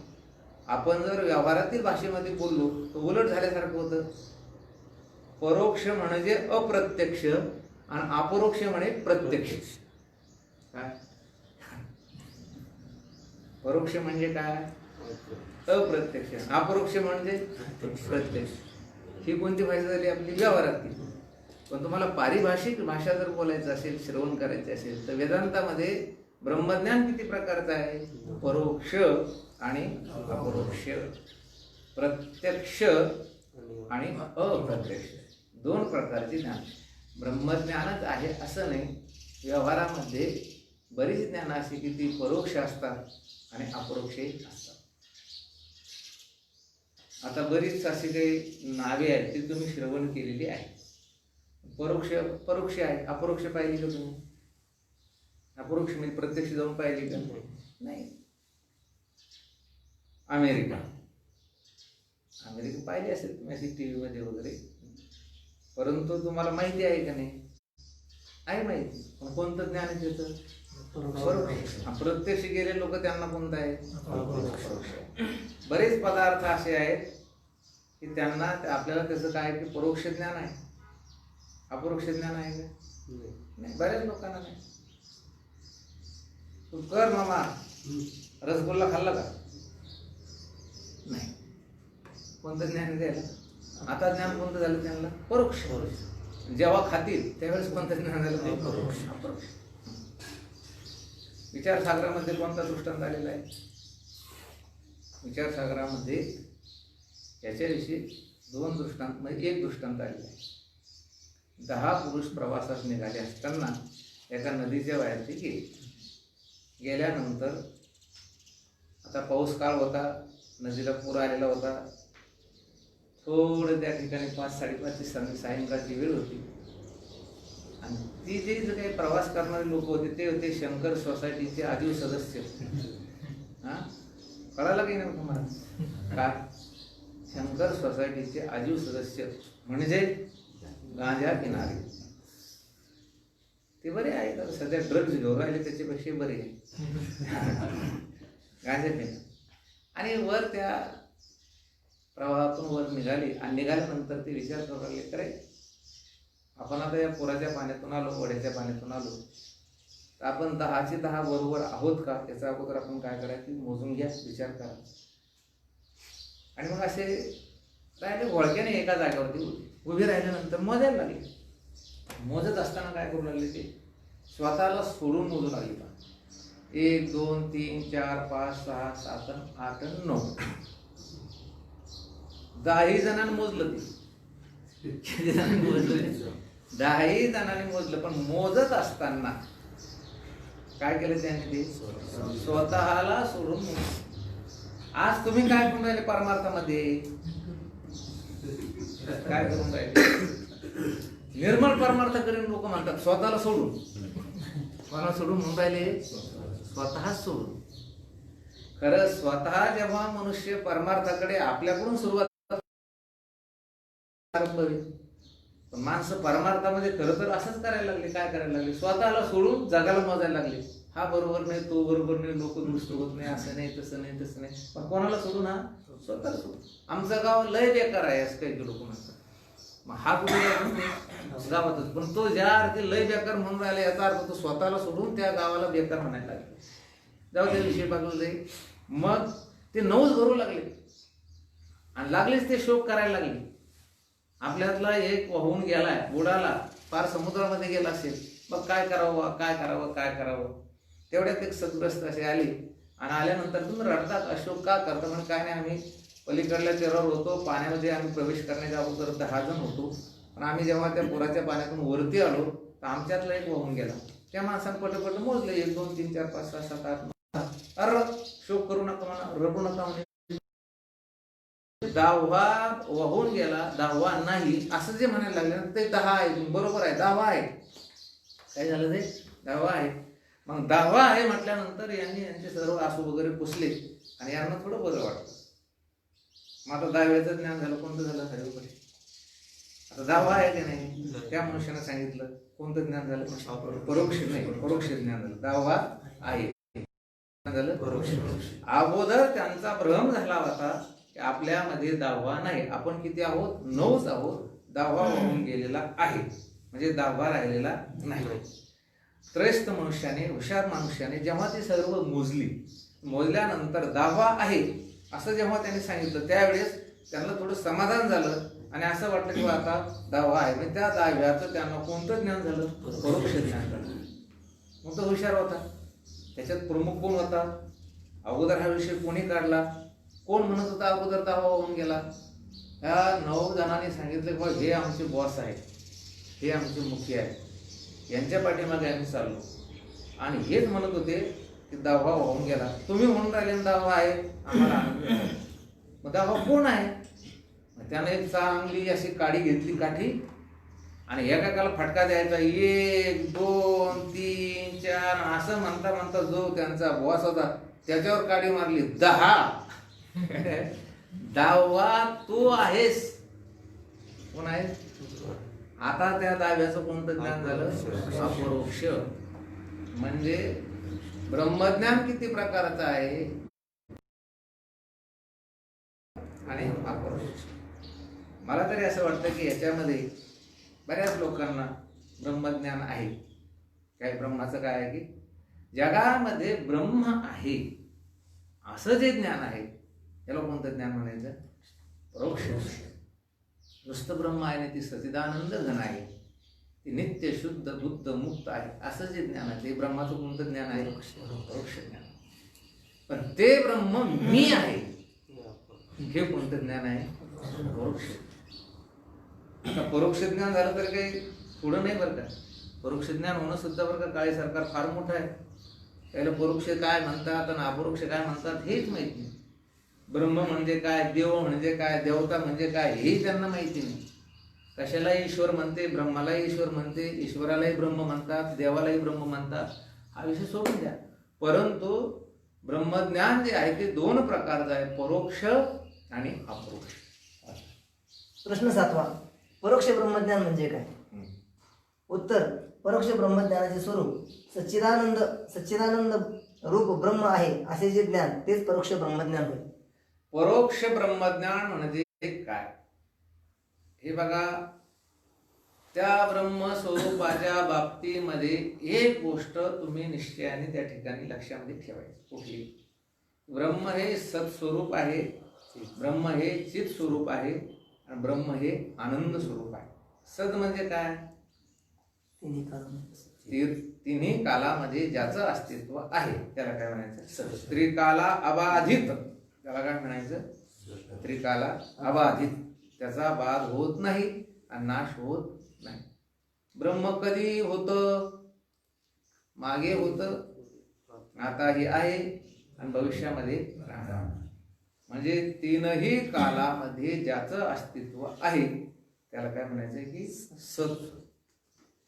आपण जर व्यवहारातील भाषेमध्ये बोललो तर उलट झाल्यासारखं होतं. परोक्ष म्हणजे अप्रत्यक्ष आणि अपरोक्ष म्हणजे प्रत्यक्ष. काय? परोक्ष म्हणजे काय? अप्रत्यक्ष. अपरोक्ष म्हणजे प्रत्यक्ष. ही कोणती भाषा झाली आपली? व्यवहारातील. पण तुम्हाला पारिभाषिक भाषा जर बोलायचं असेल, श्रवण करायचे असेल तर वेदांतामध्ये ब्रह्मज्ञान किती प्रकारचं आहे? परोक्ष आणि अपरोक्ष, प्रत्यक्ष आणि अप्रत्यक्ष, दोन प्रकारचे ज्ञान. ब्रह्मज्ञानच आहे असं नाही. व्यवहारामध्ये बरीच ज्ञान अशी की ती परोक्ष असतात आणि अपरोक्ष असतात. आता बरीच अशी काही नावे आहेत ती तुम्ही श्रवण केलेली आहे. परोक्ष आहे. अपरोक्ष पाहिली का तुम्ही? अपरोक्ष म्हणजे प्रत्यक्ष जाऊन पाहिली का? नाही. अमेरिका पाहिली असेल तुम्ही अशी टीव्ही मध्ये वगैरे, परंतु तुम्हाला माहिती आहे का नाही? आहे माहिती. पण कोणतं ज्ञान आहे त्याचं? परोक्ष. प्रत्यक्ष गेले लोक त्यांना कोणतं आहे? अपरोक्ष. बरेच पदार्थ असे आहेत की त्यांना आपल्याला त्याचं काय की परोक्ष ज्ञान आहे. अपरोक्ष ज्ञान आहे का? नाही, बऱ्याच लोकांना नाही. तू कर मामा, रसगुल्ला खाल्ला का? नाही. कोणतं ज्ञान द्यायला? आता ज्ञान कोणतं झालं त्यांना? परोक्ष. जेव्हा खातील त्यावेळेस कोणतं ज्ञान झालं? अपरोक्ष. विचारसागरामध्ये कोणता दृष्टांत आलेला आहे? विचारसागरामध्ये याच्याविषयी 2 दृष्टांत म्हणजे 1 दृष्टांत आलेला आहे. 10 पुरुष प्रवासात निघाले असताना एका नदीच्या वायाती गेल्यानंतर आता पाऊस काळ होता, नदीला पूर आलेला होता. थोडं त्या ठिकाणी 5-5:30ची सायंकाळची वेळ होती आणि ती जे काही प्रवास करणारे लोक होते ते होते शंकर सोसायटीचे आजीव सदस्य. हा, कळालं की नाही तुम्हाला? काय? शंकर सोसायटीचे आजीव सदस्य म्हणजे गांजा पिणारे. ते बरे आहेत. आता सध्या ड्रग्ज घेऊन राहिले त्याच्यापेक्षा बरे आहे. गांजा पिणं. आणि वर त्या प्रवाहातून वर निघाली आणि निघाल्यानंतर ते विचार करू लागले, खरे आपण आता या पुराच्या पाण्यातून आलो, वड्याच्या पाण्यातून आलो, तर आपण 10चे 10 बरोबर आहोत का याचा अगोदर आपण काय करायचं मोजून घ्या, विचार करा. आणि मग असे राहिले घोळक्याने एका जागेवरती उभे राहिल्यानंतर मोजायला लागले. मोजत असताना काय करू लागले ते स्वतःला सोडून मोजू लागले. 1 2 3 4 5 6 7 8 9 10 जणांनी मोजलं. ते किती जणांनी मोजलं? 10 जणांनी मोजलं. पण मोजत असताना काय केलं त्यांनी? ते स्वतःला सोडून मोजलं. आज तुम्ही काय करून राहिले परमार्थामध्ये? काय करून राहिले? निर्मळ परमार्थ करीन लोक म्हणतात स्वतःला सोडून. कोणाला सोडून म्हणून राहिले? स्वतःच सोडून. खरं स्वतः जेव्हा मनुष्य परमार्थाकडे आपल्याकडून सुरुवात पण माणसं परमार्थामध्ये खरं तर असंच करायला लागले. काय करायला लागले? स्वतःला सोडून जगाला मोजायला लागले. हा बरोबर नाही, तो बरोबर नाही, लोक दृष्ट होत नाही, असं नाही, तसं नाही, तसं नाही. पण कोणाला सोडून? हा स्वतःला सोडून. आमचं गाव लय बेकार आहे असं काही लोक म्हणतात. मग हा कुठे गावातच. पण तो ज्या अर्थी लय बेकार म्हणून राहिला याचा अर्थ तो स्वतःला सोडून त्या गावाला बेकार म्हणायला लागले. जाऊ त्या विषयी बाजूला जाईल. मग ते 9च भरू लागले आणि लागलेच ते शोक करायला लागले. आपल्यातला एक वाहून गेलाय, बुडाला, फार समुद्रामध्ये गेला असेल. मग काय करावं, काय करावं, काय करावं? तेवढ्यात एक सद्ग्रस्त असे आले आणि आल्यानंतर तुम्ही रडतात, अशोक का करता? म्हणजे काय नाही, आम्ही पलीकडल्या तीरावर होतो, पाण्यामध्ये आम्ही प्रवेश करण्याच्या अगोदर 10 जण होतो. पण आम्ही जेव्हा त्या पुराच्या पाण्यातून वरती आलो तर आमच्यातला एक वाहून गेला. त्या माणसानं पटपट मोजले 1 2 3 4 5 6 7 8 9. अरे शोक करू नका म्हणा, रडू नका म्हणे. 10वा वाहून गेला, 10वा नाही असं जे म्हणायला लागले ना, ते 10 आहे. बरोबर आहे, 10वा आहे. काय झालं ते? 10वा आहे. मग 10वा आहे म्हटल्यानंतर यांचे सर्व आसू वगैरे पुसले आणि यांना थोडं बरं वाटलं. मग आता 10व्याचं ज्ञान झालं. कोणतं झालं? हरिवकडे. आता 10वा आहे की नाही? त्या मनुष्यानं सांगितलं. कोणतं ज्ञान झालं? परोक्ष नाही, परोक्ष ज्ञान झालं. 10वा आहे झालं परोक्ष. अगोदर त्यांचा भ्रम झाला होता की आपल्यामध्ये 10वा नाही. आपण किती आहोत? 9च आहोत. 10वा होऊन गेलेला आहे म्हणजे 10वा राहिलेला नाही. त्रयस्थ मनुष्याने, हुशार मनुष्याने जेव्हा ती सर्व मोजली, मोजल्यानंतर 10वा आहे असं जेव्हा त्यांनी सांगितलं त्यावेळेस त्यांना थोडं समाधान झालं आणि असं वाटलं की आता 10वा आहे. म्हणजे त्या 10व्याचं त्यांना कोणतं ज्ञान झालं? परोक्ष ज्ञान झालं. मग तो हुशार होता. त्याच्यात प्रमुख कोण होता? अगोदर हा विषय कोणी काढला? कोण म्हणत होता अगोदर 10वा होऊन गेला? ह्या 9 जणांनी सांगितलं की हे आमचे बॉस आहेत, हे आमचे मुख्य आहेत, यांच्या पाठीमागे आम्ही चाललो. आणि हेच म्हणत होते की 10वा होऊन गेला. तुम्ही म्हणून राहिले 10वा आहे, आम्हाला आनंद झाला. मग 10वा कोण आहे? त्यानं एक चांगली अशी काडी घेतली, काठी, आणि एकाला फटका द्यायचा. 1 2 3 4 असं म्हणता म्हणता जो त्यांचा बॉस होता त्याच्यावर काडी मारली. 10. 10वा तू आहेस. कोण आहे? आता त्या 10व्याचं कोणतं ज्ञान झालं? अपरोक्ष. म्हणजे ब्रह्मज्ञान किती प्रकारचं आहे आणि अपरोक्ष. मला तरी असं वाटतं की याच्यामध्ये बऱ्याच लोकांना ब्रह्मज्ञान आहे. काय ब्रह्माचं काय आहे की जगामध्ये ब्रह्म आहे असं जे ज्ञान आहे याला कोणतं ज्ञान म्हणायचं? परोक्ष. नुसतं ब्रह्म आहे आणि ती सच्चिदानंद घन आहे, ती नित्य शुद्ध बुद्ध मुक्त आहे असं जे ज्ञान आहे ते ब्रह्माचं कोणतं ज्ञान आहे? परोक्ष ज्ञान. पण ते ब्रह्म मी आहे हे कोणतं ज्ञान आहे? परोक्ष. आता परोक्ष ज्ञान झालं तर काही पुढं नाही बरं का. परोक्ष ज्ञान होणं सुद्धा बरं का काळे सरकार फार मोठं आहे. त्याला परोक्ष काय म्हणतात आणि अपरोक्ष काय म्हणतात हेच माहिती नाही. ब्रह्म म्हणजे काय, देव म्हणजे काय, देवता म्हणजे काय हेही त्यांना माहिती नाही. कशाला ईश्वर म्हणते, ब्रह्मालाही ईश्वर म्हणते, ईश्वरालाही ब्रह्म म्हणतात, देवालाही ब्रह्म म्हणतात, हा विषय सोडून द्या. परंतु ब्रह्मज्ञान जे आहे ते दोन प्रकारचं आहे, परोक्ष आणि अपरोक्ष. प्रश्न 7वा, परोक्ष ब्रह्मज्ञान म्हणजे काय? उत्तर, परोक्ष ब्रह्मज्ञानाचे स्वरूप सच्चिदानंद रूप ब्रह्म आहे असे जे ज्ञान तेच परोक्ष ब्रह्मज्ञान होय. परोक्ष ब्रह्मज्ञान म्हणजे काय हे बघा. त्या ब्रह्मस्वरूपाच्या बाबतीमध्ये एक गोष्ट तुम्ही निश्चयाने त्या ठिकाणी लक्षामध्ये ठेवायची. कुठली? ब्रह्म हे सत्स्वरूप आहे, ब्रह्म हे चित स्वरूप आहे आणि ब्रह्म हे आनंद स्वरूप आहे. सद म्हणजे काय? तिन्ही कालामध्ये ज्याचं अस्तित्व आहे त्याला काय म्हणायचं? सद. त्रिकाला अबाधित त्याला काय म्हणायचं? त्रिकाला अबाधित. त्याचा बाध होत नाही आणि नाश होत नाही. ब्रह्म कधी होतं? मागे होतं, आताही आहे आणि भविष्यामध्ये राहणार. म्हणजे तीनही कालामध्ये ज्याचं अस्तित्व आहे त्याला काय म्हणायचं की सत.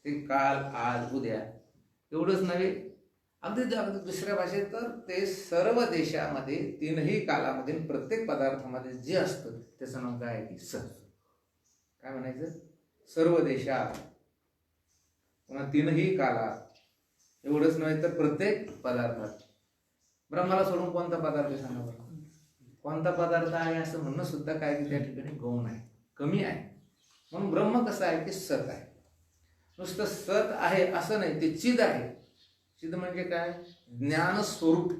ते काल, आज, उद्या एवढंच नव्हे, अगदी दुसऱ्या भाषेत तर ते सर्व देशामध्ये तीनही कालामध्ये प्रत्येक पदार्थामध्ये जे असतं त्याचं नाव काय आहे की सत. काय म्हणायचं? सर्व देशात पुन्हा तीनही कालात, एवढंच नव्हे तर प्रत्येक पदार्थात. ब्रह्माला सोडून कोणता पदार्थ सांगा बरं? कोणता पदार्थ आहे असं म्हणणं सुद्धा काय की त्या ठिकाणी गौण आहे, कमी आहे. म्हणून ब्रह्म कसं आहे की सत आहे. नुसतं सत आहे असं नाही, ते चिद आहे. चिद म्हणजे काय? ज्ञान स्वरूप.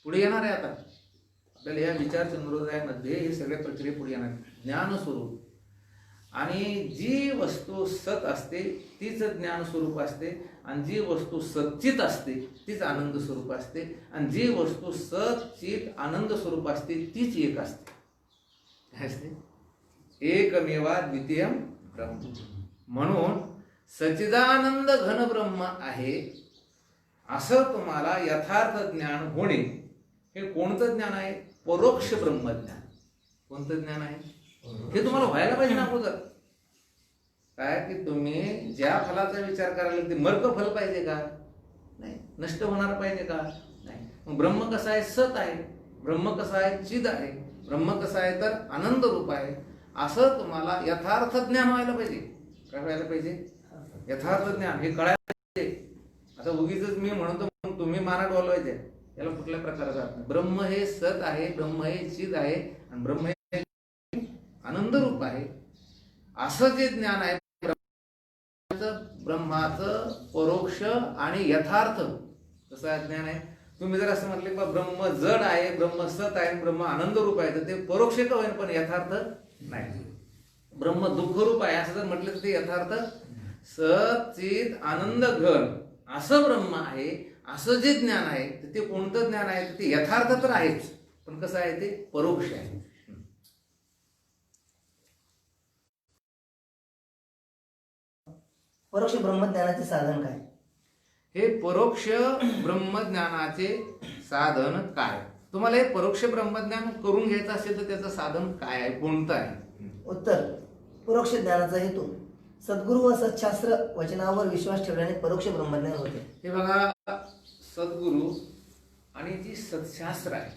पुढे येणार आहे आता आपल्याला या विचार चंद्रोदयामध्ये हे सगळे प्रक्रिया पुढे येणार. ज्ञान स्वरूप. आणि जी वस्तू सत असते तीच ज्ञान स्वरूप असते आणि जी वस्तू सच्चित असते तीच आनंद स्वरूप असते आणि जी वस्तू सच्चित आनंद स्वरूप असते तीच एक असते. काय असते? एकमेवा द्वितीयम ब्रह्म. म्हणून सच्चिदानंद घन ब्रह्म आहे असं तुम्हाला यथार्थ ज्ञान होणे हे कोणतं ज्ञान आहे? परोक्ष ब्रह्मज्ञान. कोणतं ज्ञान आहे हे तुम्हाला व्हायला पाहिजे ना अगोदर. काय की तुम्ही ज्या फलाचा विचार करायला ते मर्क फल पाहिजे का? नाही. नष्ट होणार पाहिजे का? नाही. मग ब्रह्म कसा आहे? सत आहे. ब्रह्म कसा आहे? चिद आहे. ब्रह्म कसा आहे तर आनंद रूप आहे. असं तुम्हाला यथार्थ ज्ञान व्हायला पाहिजे. काय व्हायला पाहिजे? यथार्थ ज्ञान हे कळायला पाहिजे. आता उगीच मी म्हणतो म्हणून तुम्ही माना डोलवायचे याला कुठल्या प्रकारचा अर्थ नाही. ब्रह्म हे सत आहे, ब्रह्म हे चिद आहे आणि ब्रह्म हे आनंद रूप आहे असं जे ज्ञान आहे ब्रह्माचं परोक्ष आणि यथार्थ कसं ज्ञान आहे. तुम्ही जर असं म्हटले की ब्रह्म जड आहे, ब्रह्म सत आहे, ब्रह्म आनंद रूप आहे तर ते परोक्ष का होईल पण यथार्थ नाही. ब्रह्म दुःख रूप आहे असं जर म्हटलं तर ते यथार्थ सचित आनंद घन असं ब्रह्म आहे असं जे ज्ञान आहे ते कोणतं ज्ञान आहे ते यथार्थ तर आहेच पण कसं आहे ते परोक्ष आहे. परोक्ष ब्रह्मज्ञानाचे साधन काय? हे परोक्ष ब्रह्मज्ञानाचे साधन काय? तुम्हाला हे परोक्ष ब्रह्मज्ञान करून घ्यायचं असेल तर त्याचं साधन काय आहे, कोणतं आहे? उत्तर, परोक्ष ज्ञानाचा हेतू सद्गुरू व सत्शास्त्र वचनावर विश्वास ठेवल्याने परोक्ष ब्रह्मज्ञान होते. हे बघा, सद्गुरू आणि जी सत्शास्त्र आहे,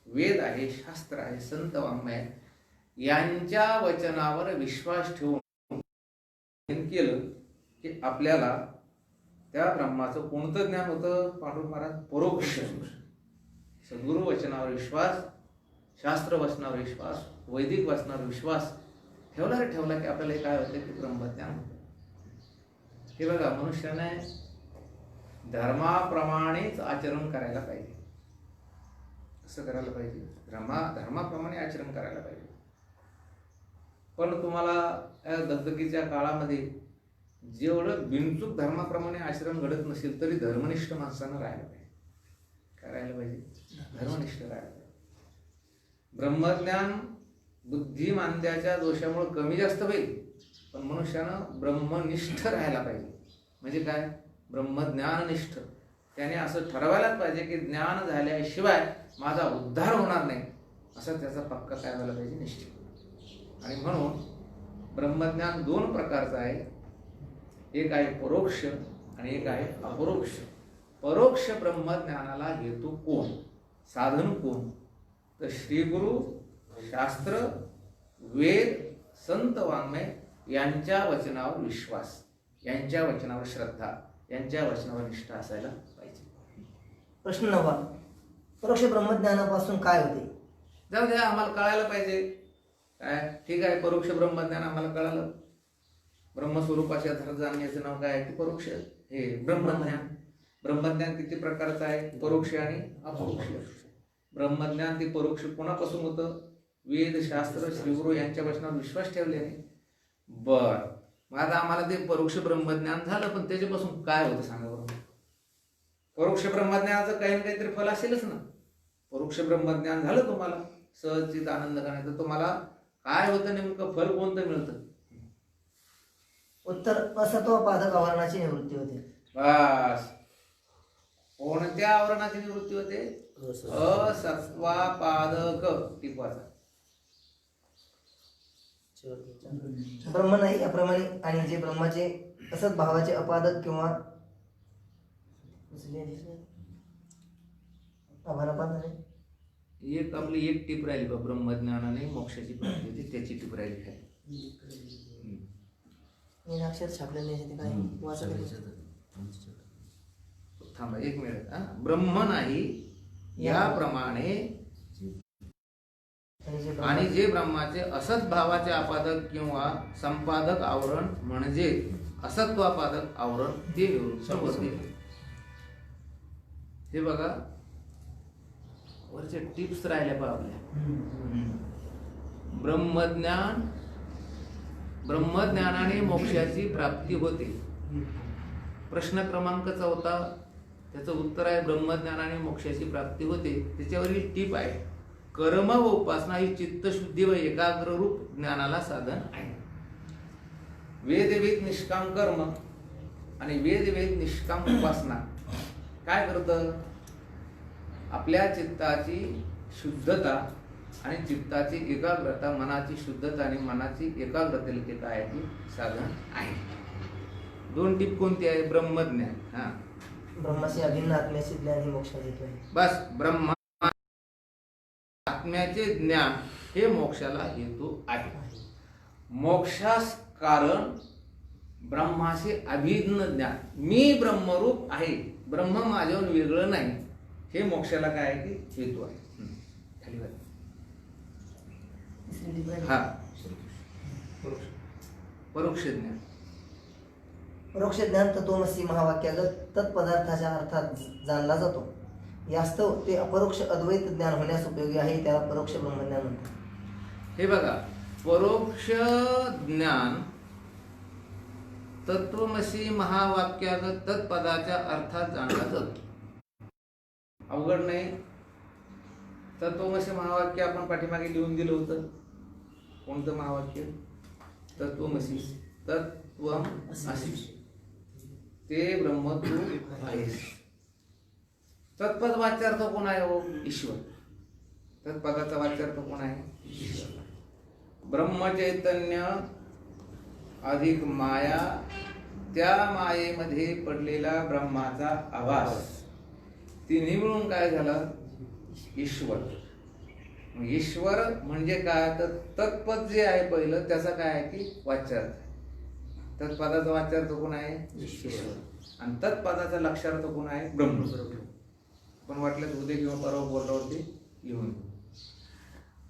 वेद आहे, शास्त्र आहे, संत वाङ्मय आहे, यांच्या वचनावर विश्वास ठेवून केलं की आपल्याला त्या ब्रह्माचं कोणतं ज्ञान होतं पांडुरंग महाराज? परोक्ष. सद्गुरु वचनावर विश्वास, शास्त्र वचनावर विश्वास, वैदिक वचनावर विश्वास ठेवला की आपल्याला हे काय होतं की ब्रह्मज्ञान होतं. हे बघा, मनुष्याने धर्माप्रमाणेच आचरण करायला पाहिजे. कसं करायला पाहिजे? धर्माप्रमाणे आचरण करायला पाहिजे. पण तुम्हाला या दगदगीच्या काळामध्ये जेवढं बिनचूक धर्माप्रमाणे आचरण घडत नसेल तरी धर्मनिष्ठ माणसानं राहायला पाहिजे. काय राहायला पाहिजे? धर्मनिष्ठ राहायला पाहिजे. ब्रह्मज्ञान बुद्धिमांद्याच्या दोषामुळे कमी जास्त होईल, पण मनुष्यानं ब्रह्मनिष्ठ राहायला पाहिजे. म्हणजे काय? ब्रह्मज्ञाननिष्ठ. त्याने असं ठरवायलाच पाहिजे की ज्ञान झाल्याशिवाय माझा उद्धार होणार नाही, असा त्याचा पक्का काय व्हायला पाहिजे? निश्चित. आणि म्हणून ब्रह्मज्ञान दोन प्रकारचं आहे. एक आहे परोक्ष आणि एक आहे अपरोक्ष. परोक्ष ब्रह्मज्ञानाला हेतू कोण, साधन कोण? तर श्रीगुरु, शास्त्र, वेद, संत वाङ्मय यांच्या वचनावर विश्वास, यांच्या वचनावर श्रद्धा, यांच्या वचनावर निष्ठा असायला पाहिजे. प्रश्न 9. परोक्ष ब्रह्मज्ञानापासून काय होते? जाऊ द्या, आम्हाला कळायला पाहिजे. काय ठीक आहे, परोक्ष ब्रह्मज्ञान आम्हाला कळालं. ब्रह्मस्वरूपाच्या धर जाणण्याचं नाव काय आहे? की परोक्ष. हे ब्रह्मज्ञान. ब्रह्मज्ञान किती प्रकारचं आहे? परोक्ष आणि अपरोक्ष. ब्रह्मज्ञान ते परोक्ष कोणापासून होतं? वेद, शास्त्र, श्रीगुरु यांच्या वचनावर विश्वास ठेवल्याने. बर, मग आता आम्हाला ते परोक्ष ब्रह्मज्ञान झालं, पण त्याच्यापासून काय होतं सांगा बरोबर? परोक्ष ब्रह्मज्ञानाचं काही ना काहीतरी फल असेलच ना. परोक्ष ब्रह्मज्ञान झालं तुम्हाला, सहजित आनंद करण्याचं, तुम्हाला काय होतं नेमकं? फल कोणतं मिळतं? उत्तर, असत्वपादक आवरणाची निवृत्ती होते. बस. कोणत्या आवरणाची निवृत्ती होते? असत्वापादक. टिपवाचा. ब्रह्म नाही याप्रमाणे, आणि जे ब्रह्माचे असत भावाचे अपादक किंवा एक आपली एक टीप राहिली बा, ब्रह्मज्ञानाने मोक्षाची प्राप्ती होती, त्याची टीप राहिली काय? अक्षर छापलेले थांबा एक मिनिट. ब्रह्म नाही याप्रमाणे, आणि जे ब्रह्माचे असत भावाचे आपादक किंवा संपादक आवरण म्हणजे असत्वापादक आवरण ते निवृत्त होते. हे बघा, वरचे टिप्स राहिल्या पहा आपल्या. ब्रह्मज्ञानाने मोक्षाची प्राप्ती होते. प्रश्न क्रमांक 4, त्याचं उत्तर आहे ब्रह्मज्ञानाने मोक्षाची प्राप्ती होते. त्याच्यावरील टीप आहे, कर्म व उपासना ही चित्तशुद्धी व एकाग्र रूप ज्ञानाला साधन आहे. वेद निष्काम कर्म आणि वेद निष्काम उपासना काय करतं? आपल्या चित्ताची शुद्धता आणि चित्ताची एकाग्रता, मनाची शुद्धता आणि मनाची एकाग्रतेला ते काय आहे? साधन आहे. दोन टीप कोणती आहे? ब्रह्मज्ञान. हा, ब्रह्माशी अभिन्न आत्म्याचे ज्ञान हे मोक्षाचे आहे. बस, ब्रह्म आत्म्याचे ज्ञान हे मोक्षाला हेतू आहे. मोक्षास कारण ब्रह्माचे अभिन्न ज्ञान. मी ब्रह्मरूप आहे, ब्रह्म माझ्याहून वेगळं नाही, हे मोक्षाला काय आहे की हेतू आहे. खाली बघा. हा, परोक्ष ज्ञान. परोक्ष ज्ञान तत्वमसी महावाक्यागत तत्पदार्थाच्या अर्थात जाणला जातो. यास्तव ते अपरोक्ष अद्वैत ज्ञान होण्यास उपयोगी आहे. त्याला परोक्ष ब्रह्मज्ञान म्हणतात. हे बघा, परोक्ष ज्ञान तत्वमसी महावाक्यागत तत्पदाच्या अर्थात जाणला जातो. अवघड नाही. तत्वमसी महावाक्य आपण पाठीमागे लिहून दिलं होतं. कोणतं महावाक्य? तत्वमसी. तत्वमसी, ते ब्रह्म तू आहेस. तत्पद वाच्यार्थ कोण आहे? हो, ईश्वर. तत्पदाचा वाच्यार्थ कोण आहे? ईश्वर. ब्रह्मचैतन्य अधिक माया, त्या मायेमध्ये पडलेला ब्रह्माचा आभास, तिन्ही मिळून काय झालं? ईश्वर. ईश्वर म्हणजे काय? तर तत्पद जे आहे पहिलं त्याचा काय आहे की वाच्यार्थ. तत्पदाचा वाच्यार्थ कोण आहे? ईश्वर. आणि तत्पदाचा लक्षार्थ कोण आहे? ब्रह्म. पण वाटलं उद्या किंवा परवा बोर्डावरती लिहून.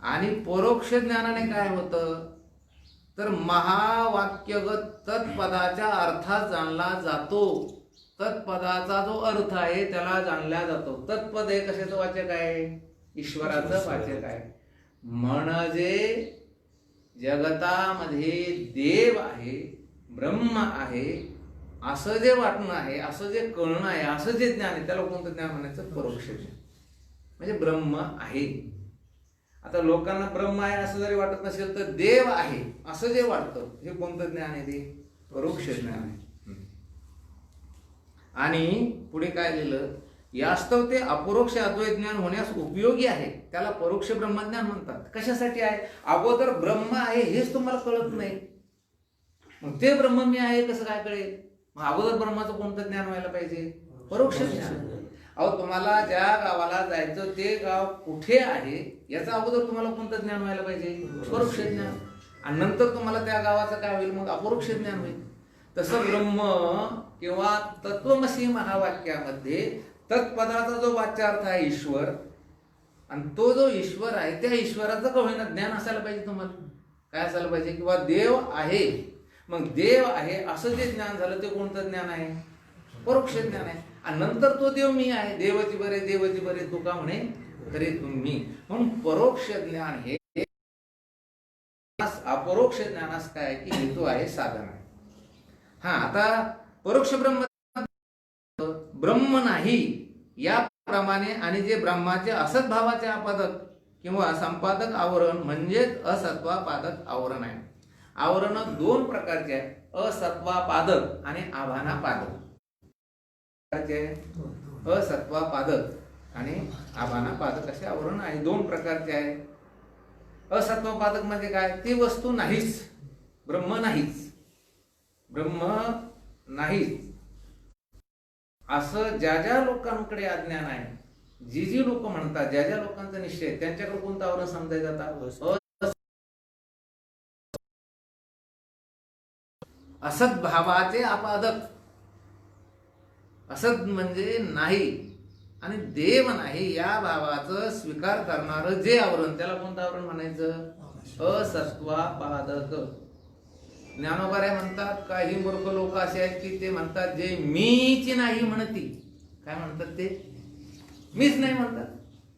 आणि परोक्ष ज्ञानाने काय होतं तर महावाक्यगत तत्पदाच्या अर्थात जाणला जातो. तत्पदाचा जो अर्थ आहे त्याला जाणला जातो. तत्पद हे कशाचं वाचक आहे? ईश्वराचं वाचक आहे. म्हणजे जगतामध्ये देव आहे, ब्रह्म आहे, असं जे वाटणं आहे, असं जे कळणं आहे, असं जे ज्ञान आहे त्याला कोणतं ज्ञान म्हणायचं? परोक्ष ज्ञान. म्हणजे ब्रह्म आहे. आता लोकांना ब्रह्म आहे असं जरी वाटत नसेल तर देव आहे असं जे वाटतं हे कोणतं ज्ञान आहे? ते परोक्ष ज्ञान आहे. आणि पुढे काय लिहिलं? यास्तव ते अपरोक्ष अद्वैत ज्ञान होण्यास उपयोगी आहे, त्याला परोक्ष ब्रह्मज्ञान म्हणतात. कशासाठी आहे? अगोदर ब्रह्म आहे हेच तुम्हाला कळत नाही, मग ते ब्रह्म मी आहे कसं काय कळेल? मग अगोदर ब्रह्माचं कोणतं ज्ञान व्हायला पाहिजे? परोक्ष ज्ञान. अहो तुम्हाला ज्या गावाला जायचं ते गाव कुठे आहे याचं अगोदर तुम्हाला कोणतं ज्ञान व्हायला पाहिजे? परोक्ष ज्ञान. आणि नंतर तुम्हाला त्या गावाचं काय होईल? मग अपरोक्ष ज्ञान होईल. तसं ब्रह्म किंवा तत्वमसी महावाक्यामध्ये तत्पदाचा जो वाच्यार्थ आहे ईश्वर, आणि तो जो ईश्वर आहे त्या ईश्वराचं का होईना ज्ञान असायला पाहिजे तुम्हाला. काय असायला पाहिजे? किंवा देव आहे. मग देव आहे असं जे ज्ञान झालं ते कोणतं ज्ञान आहे? परोक्ष ज्ञान आहे. आणि नंतर तो देव मी आहे. देवाची बरे देवाची बरे तुका म्हणे खरे तुम्ही. म्हणून परोक्ष ज्ञान हे अपरोक्ष ज्ञानास काय की हेतू आहे, साधन आहे. हा, आता परोक्ष ब्रह्म नाही याप्रमाणे आणि जे ब्रह्माचे असत भावाचे आपादक किंवा संपादक आवरण म्हणजेच असत्वापादक आवरण आहे. आवरण दोन प्रकारचे आहे, असत्वापादक आणि आभानापादक. असत्वापादक आणि आभानापादक असे आवरण आहे. दोन प्रकारचे आहे. असत्वपादक म्हणजे काय? ती वस्तू नाहीच, ब्रह्म नाहीच, ब्रह्म नाहीच असं ज्या ज्या लोकांकडे अज्ञान आहे, जी जी लोक म्हणतात, ज्या ज्या लोकांचा निश्चय आहे, त्यांच्याकडे कोणतं आवरण समजायचं जातात? असत भावाचे आपादक. असत म्हणजे नाही आणि देव नाही या भावाचं स्वीकार करणारं जे आवरण त्याला कोणतं आवरण म्हणायचं? असत्वापादक. ज्ञानोबाऱ्या म्हणतात, काही मूर्ख लोक असे आहेत की ते म्हणतात जे मीची नाही म्हणती. काय म्हणतात ते? मीच नाही म्हणतात.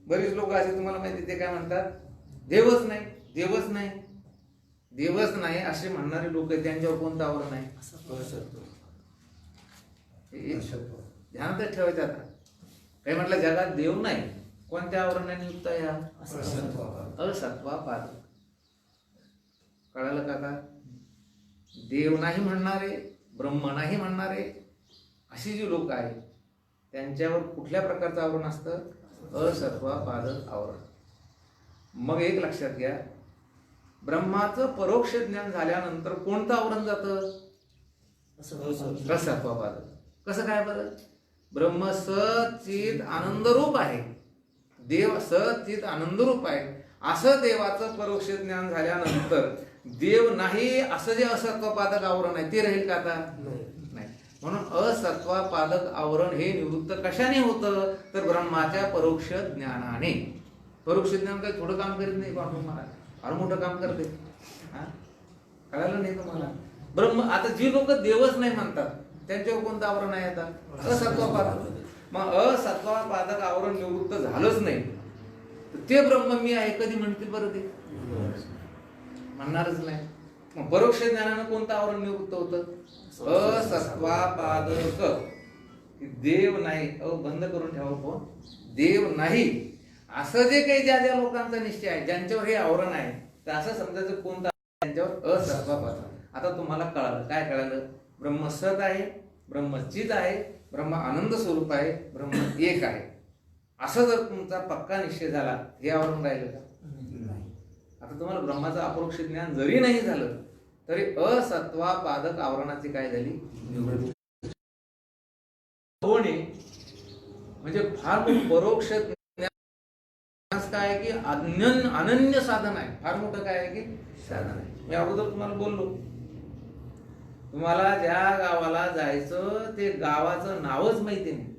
बरीच लोक असे तुम्हाला माहिती ते काय म्हणतात? देवच नाही, देवच नाही, देवच नाही असे म्हणणारे लोक त्यांच्यावर कोणतं आवरण आहे? ध्यानातच ठेवायचं. आता काही म्हटलं जगात देव नाही, कोणत्या आवरणाने युक्त आहे? असत्वापादक. कळालं का? आता देव नाही म्हणणारे, ब्रह्म नाही म्हणणारे अशी जी लोक आहेत त्यांच्यावर कुठल्या प्रकारचं आवरण असतं? असत्वापादक आवरण. मग एक लक्षात घ्या, ब्रह्माचं परोक्ष ज्ञान झाल्यानंतर कोणतं आवरण जातं? असत्वापादक. कसं काय बरं? ब्रह्म सचित आनंदरूप आहे, देव सचित आनंदरूप आहे असं देवाचं परोक्ष ज्ञान झाल्यानंतर देव नाही असं जे असत्वपादक आवरण आहे ते राहील का? आता नाही. म्हणून असत्वपादक आवरण हे निवृत्त कशाने होतं? तर ब्रह्माच्या परोक्ष ज्ञानाने. परोक्ष ज्ञान काही थोडं काम करीत नाही का? तुम्हाला फार मोठं काम करते. कळालं नाही तुम्हाला? ब्रह्म, आता जी लोक देवच नाही म्हणतात त्यांच्यावर कोणतं आवरण आहे? आता असत्वपादक. मग असत्वपादक आवरण निवृत्त झालंच नाही तर ते ब्रह्म मी आहे कधी म्हणतील बरं? ते म्हणणारच नाही. मग परोक्ष ज्ञानानं कोणतं आवरण निवृत्त होतं? असत्वापादक. देव नाही, बंद करून ठेवा फोन. देव नाही असं जे काही ज्या ज्या लोकांचा निश्चय आहे, ज्यांच्यावर हे आवरण आहे, तर असं समजायचं कोणतं? त्यांच्यावर असत्वापादक. आता तुम्हाला कळालं. काय कळालं? ब्रह्म सत आहे, ब्रह्म चित आहे, ब्रह्म आनंद स्वरूप आहे, ब्रह्म एक आहे असं जर तुमचा पक्का निश्चय झाला, हे आवरण राहिलं का? आता तुम्हाला ब्रह्माचं अपरोक्ष ज्ञान जरी नाही झालं तरी असत्वापादक आवरणाची काय झाली? होणे म्हणजे फार परोक्ष ज्ञान काय आहे की अनन्य साधन आहे. फार मोठं काय आहे की साधन आहे. मी अगोदर तुम्हाला बोललो तुम्हाला ज्या गावाला जायचं ते गावाचं नावच माहिती नाही.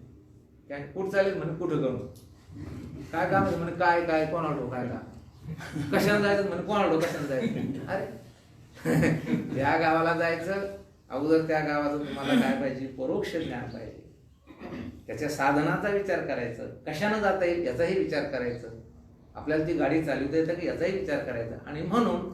काय कुठं चालेल म्हणे, कुठं जाऊन काय काम आहे म्हणे, काय काय कोणाला काय का कशाने जायचं म्हणे, कोणाला कशाने जायचं. अरे ज्या गावाला जायचं अगोदर त्या गावाचं तुम्हाला काय पाहिजे, परोक्ष ज्ञान पाहिजे. त्याच्या साधनाचा विचार करायचा, कशानं जाता येईल याचाही विचार करायचं, आपल्याला ती गाडी चालवता येतं की याचाही विचार करायचा. आणि म्हणून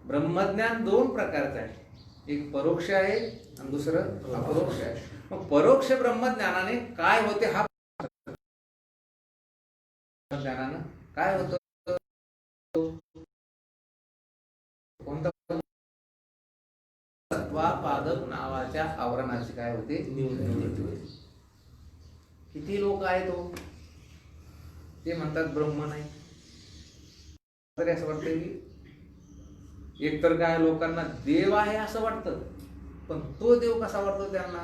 ब्रह्मज्ञान दोन प्रकारचं आहे, एक परोक्ष आहे आणि दुसरं अपरोक्ष आहे. मग परोक्ष ब्रह्मज्ञानाने काय होते, हा ज्ञानानं काय होतं, कोणतं सत्वापादक नावाच्या आवरणाची काय होते, निवृत्ती होते. किती लोक आहेत हो ते म्हणतात ब्रह्म नाही. तरी असं वाटतं की एकतर काय लोकांना देव आहे असं वाटतं, पण तो देव कसा वाटतो त्यांना,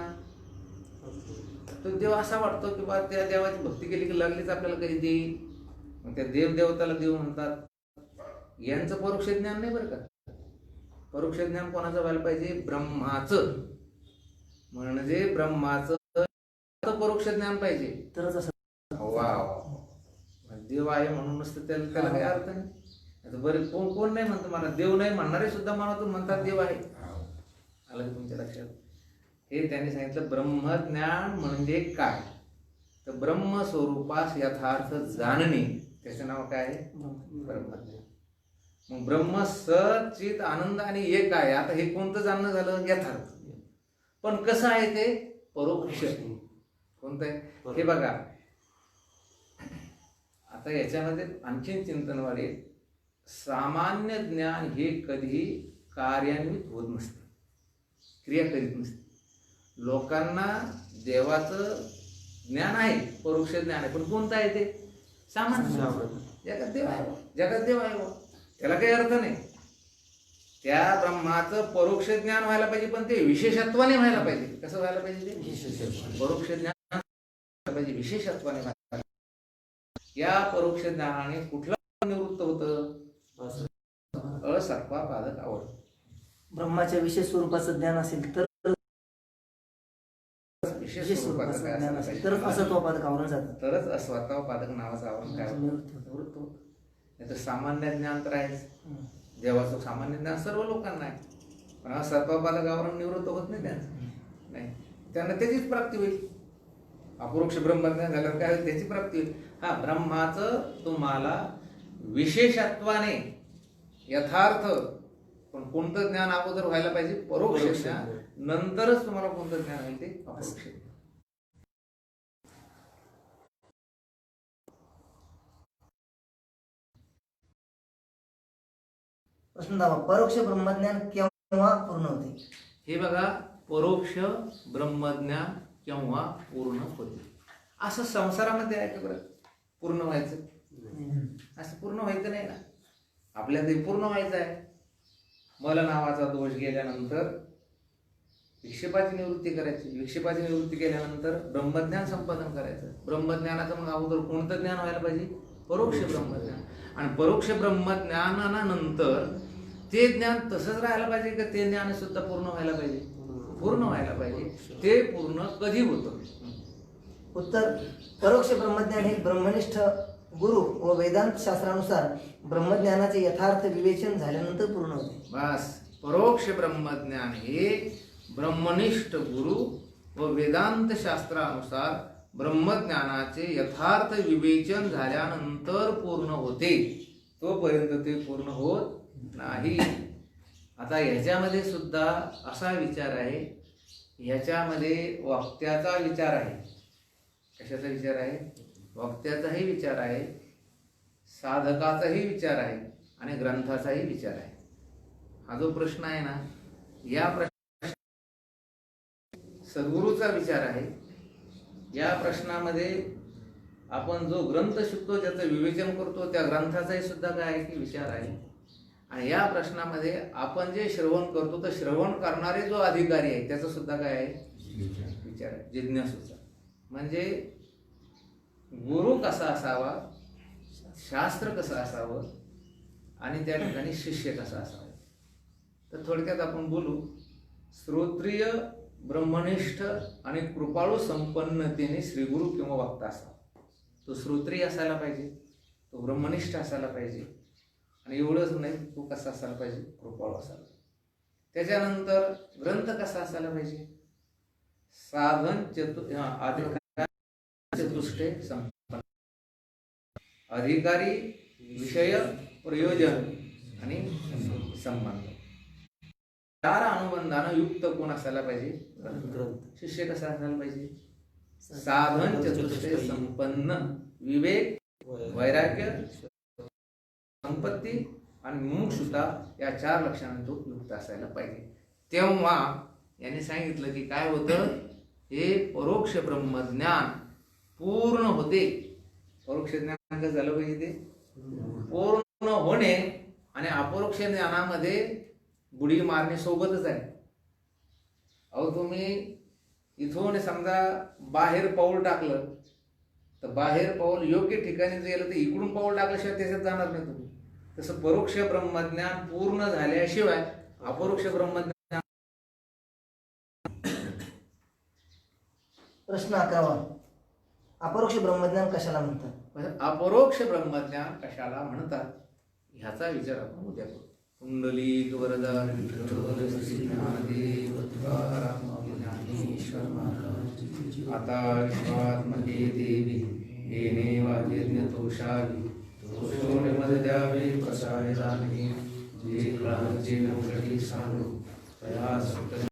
तो देव असा वाटतो की बा त्या देवाची भक्ती केली की लागलीच आपल्याला काही देईल, मग त्या देव देवताला देव म्हणतात. यांचं परोक्ष ज्ञान नाही बरं का. परोक्ष ज्ञान कोणाचं व्हायला पाहिजे, ब्रह्माचं. म्हणजे ब्रह्माचं परोक्ष ज्ञान पाहिजे तरच असं. वा देव आहे म्हणून नसतं त्याला काही अर्थ नाही. आता बरे कोण कोण नाही म्हणतं, मला देव नाही म्हणणारे सुद्धा मनातून म्हणतात देव आहे. आलं की तुमच्या लक्षात. हे त्यांनी सांगितलं ब्रह्मज्ञान म्हणजे काय, तर ब्रह्मस्वरूपास यथार्थ जाणणे, त्याचं नाव काय आहे, ब्रह्मज्ञान. मग ब्रह्म सचित आनंद आणि एक आहे. आता हे कोणतं जाणणं झालं, यथार्थ. पण कसं आहे ते, परोक्ष. कोणतं आहे हे बघा. आता याच्यामध्ये आणखीन चिंतन वाढेल. सामान्य ज्ञान हे कधीही कार्यान्वित होत नसतं, क्रिया करीत नसते. लोकांना देवाचं ज्ञान आहे, परोक्ष ज्ञान आहे, पण कोणतं आहे ते, सामान्य. जगात देव आहे, जगात देव आहे, त्याला काही अर्थ नाही. त्या ब्रह्माचं परोक्ष ज्ञान व्हायला पाहिजे, पण ते विशेषत्वाने व्हायला पाहिजे. कसं व्हायला पाहिजे ते, परोक्ष ज्ञान पाहिजे, विशेषत्वाने व्हायला पाहिजे. या परोक्ष ज्ञानाने कुठलं निवृत्त होतं, असत्वापादक आवड. ब्रह्माच्या विशेष स्वरूपाचं ज्ञान असेल तर, विशेष स्वरूपाचं ज्ञान असेल तरच असत्वापादक आवरण जातं, तरच अस्वत्वापादक नावाचं आवरण काय निवृत्त निवृत्त होतं. नाही तर सामान्य ज्ञान तर आहेच, देवाचं सामान्य ज्ञान सर्व लोकांना आहे, पण असत्वापादक आवरण निवृत्त होत नाही त्यांचं. नाही, त्यांना त्याचीच प्राप्ती होईल. अपरोक्ष ब्रह्मज्ञान झाल्यावर काय होईल, त्याची प्राप्ती होईल. हा ब्रह्माचं तुम्हाला विशेषत्वाने यथार्थ, पण कोणतं ज्ञान अगोदर व्हायला पाहिजे, परोक्ष ज्ञान. नंतरच तुम्हाला कोणतं ज्ञान होईल ते अपरोक्ष. प्रश्न दावा, परोक्ष ब्रह्मज्ञान केव्हा पूर्ण होते. हे बघा, परोक्ष ब्रह्मज्ञान केव्हा पूर्ण होते. असं संसारामध्ये आहे का बरं पूर्ण व्हायचं, असं पूर्ण व्हायचं नाही ना. आपल्याला ते पूर्ण व्हायचं आहे. मला नावाचा दोष गेल्यानंतर विक्षेपाची निवृत्ती करायची, विक्षेपाची निवृत्ती केल्यानंतर ब्रह्मज्ञान संपादन करायचं. ब्रह्मज्ञानाचं मग अगोदर कोणतं ज्ञान व्हायला पाहिजे, परोक्ष ब्रह्मज्ञान. आणि परोक्ष ब्रह्मज्ञानानंतर ते ज्ञान तसंच राहायला पाहिजे का ते ज्ञान सुद्धा पूर्ण व्हायला पाहिजे, पूर्ण व्हायला पाहिजे. ते पूर्ण कधी होतं, उत्तर, परोक्ष ब्रह्मज्ञान हे ब्रह्मनिष्ठ गुरु व वेदांत शास्त्रानुसार ब्रह्मज्ञानाचे यथार्थ विवेचन झाल्यानंतर पूर्ण होते. बस, परोक्ष ब्रह्मज्ञान हे ब्रह्मनिष्ठ गुरु व वेदांत शास्त्रानुसार ब्रह्मज्ञानाचे यथार्थ विवेचन झाल्यानंतर पूर्ण होते. तोपर्यंत ते पूर्ण होत नाही. आता ह्याच्यामध्ये सुद्धा असा विचार आहे, ह्याच्यामध्ये वक्त्याचा विचार आहे. कशाचा विचार आहे, वक्त्याचाही विचार आहे, साधकाचाही विचार आहे आणि ग्रंथाचाही विचार आहे. हा जो प्रश्न आहे ना, या प्रश्न सद्गुरूचा विचार आहे. या प्रश्नामध्ये आपण जो ग्रंथ शिकतो, ज्याचं विवेचन करतो, त्या ग्रंथाचाही सुद्धा काय आहे की विचार आहे. आणि या प्रश्नामध्ये आपण जे श्रवण करतो, तर श्रवण करणारे जो अधिकारी आहे त्याचा सुद्धा काय आहे, विचार आहे, जिज्ञासूचा. म्हणजे गुरु कसा असावा, शास्त्र कसं असावं आणि त्या ठिकाणी शिष्य कसा असावा. तर थोडक्यात आपण बोलू श्रोत्रिय ब्रह्मनिष्ठ आणि कृपाळू संपन्नतेने श्रीगुरु किंवा वक्ता असावा. तो श्रोत्रिय असायला पाहिजे, तो ब्रह्मनिष्ठ असायला पाहिजे, आणि एवढंच नाही, तो कसा असायला पाहिजे, कृपाळू असायला पाहिजे. त्याच्यानंतर ग्रंथ कसा असायला पाहिजे, साधन चतुष्टे संपन्न, अधिकारी, विषय, प्रयोजन आणि संबंध, 4 अनुबंधानं युक्त कोण असायला पाहिजे, ग्रंथ. शिष्य कसा असायला पाहिजे, साधन चतुष्टे संपन्न, विवेक, वैराग्य, संपत्ती आणि मुमुक्षुता या 4 लक्षणांनी तो युक्त असायला पाहिजे. तेव्हा यांनी सांगितलं की काय होतं, हे परोक्ष ब्रह्मज्ञान पूर्ण होते. परोक्ष ज्ञान कसं झालं पाहिजे, ते पूर्ण होणे आणि अपरोक्ष ज्ञानामध्ये बुडी मारणे सोबतच आहे. अहो तुम्ही इथून समजा बाहेर पाऊल टाकलं तर बाहेर पाऊल योग्य ठिकाणी गेलं तर इकडून पाऊल टाकल्याशिवाय त्याच्यात जाणार नाही तुम्ही. तसं परोक्ष ब्रह्मज्ञान पूर्ण झाल्याशिवाय अपरोक्ष ब्रह्मज्ञान. प्रश्न 11. अपरोक्ष ब्रह्मज्ञान कशाला म्हणतात? अपरोक्ष ब्रह्मज्ञान कशाला म्हणतात ह्याचा विचार आपण उद्या करू. कुंडलिक वरदा विठ्ठल श्री ज्ञानदेव तुकाराम ज्ञानेश्वर महाराज. आता विश्वात्मके देवी येणे वाद्यज्ञ तोषावी, तोषोने मद द्यावे प्रसारे जाणे, जे ग्राहचे व्यंकटी सांडू तया सप्त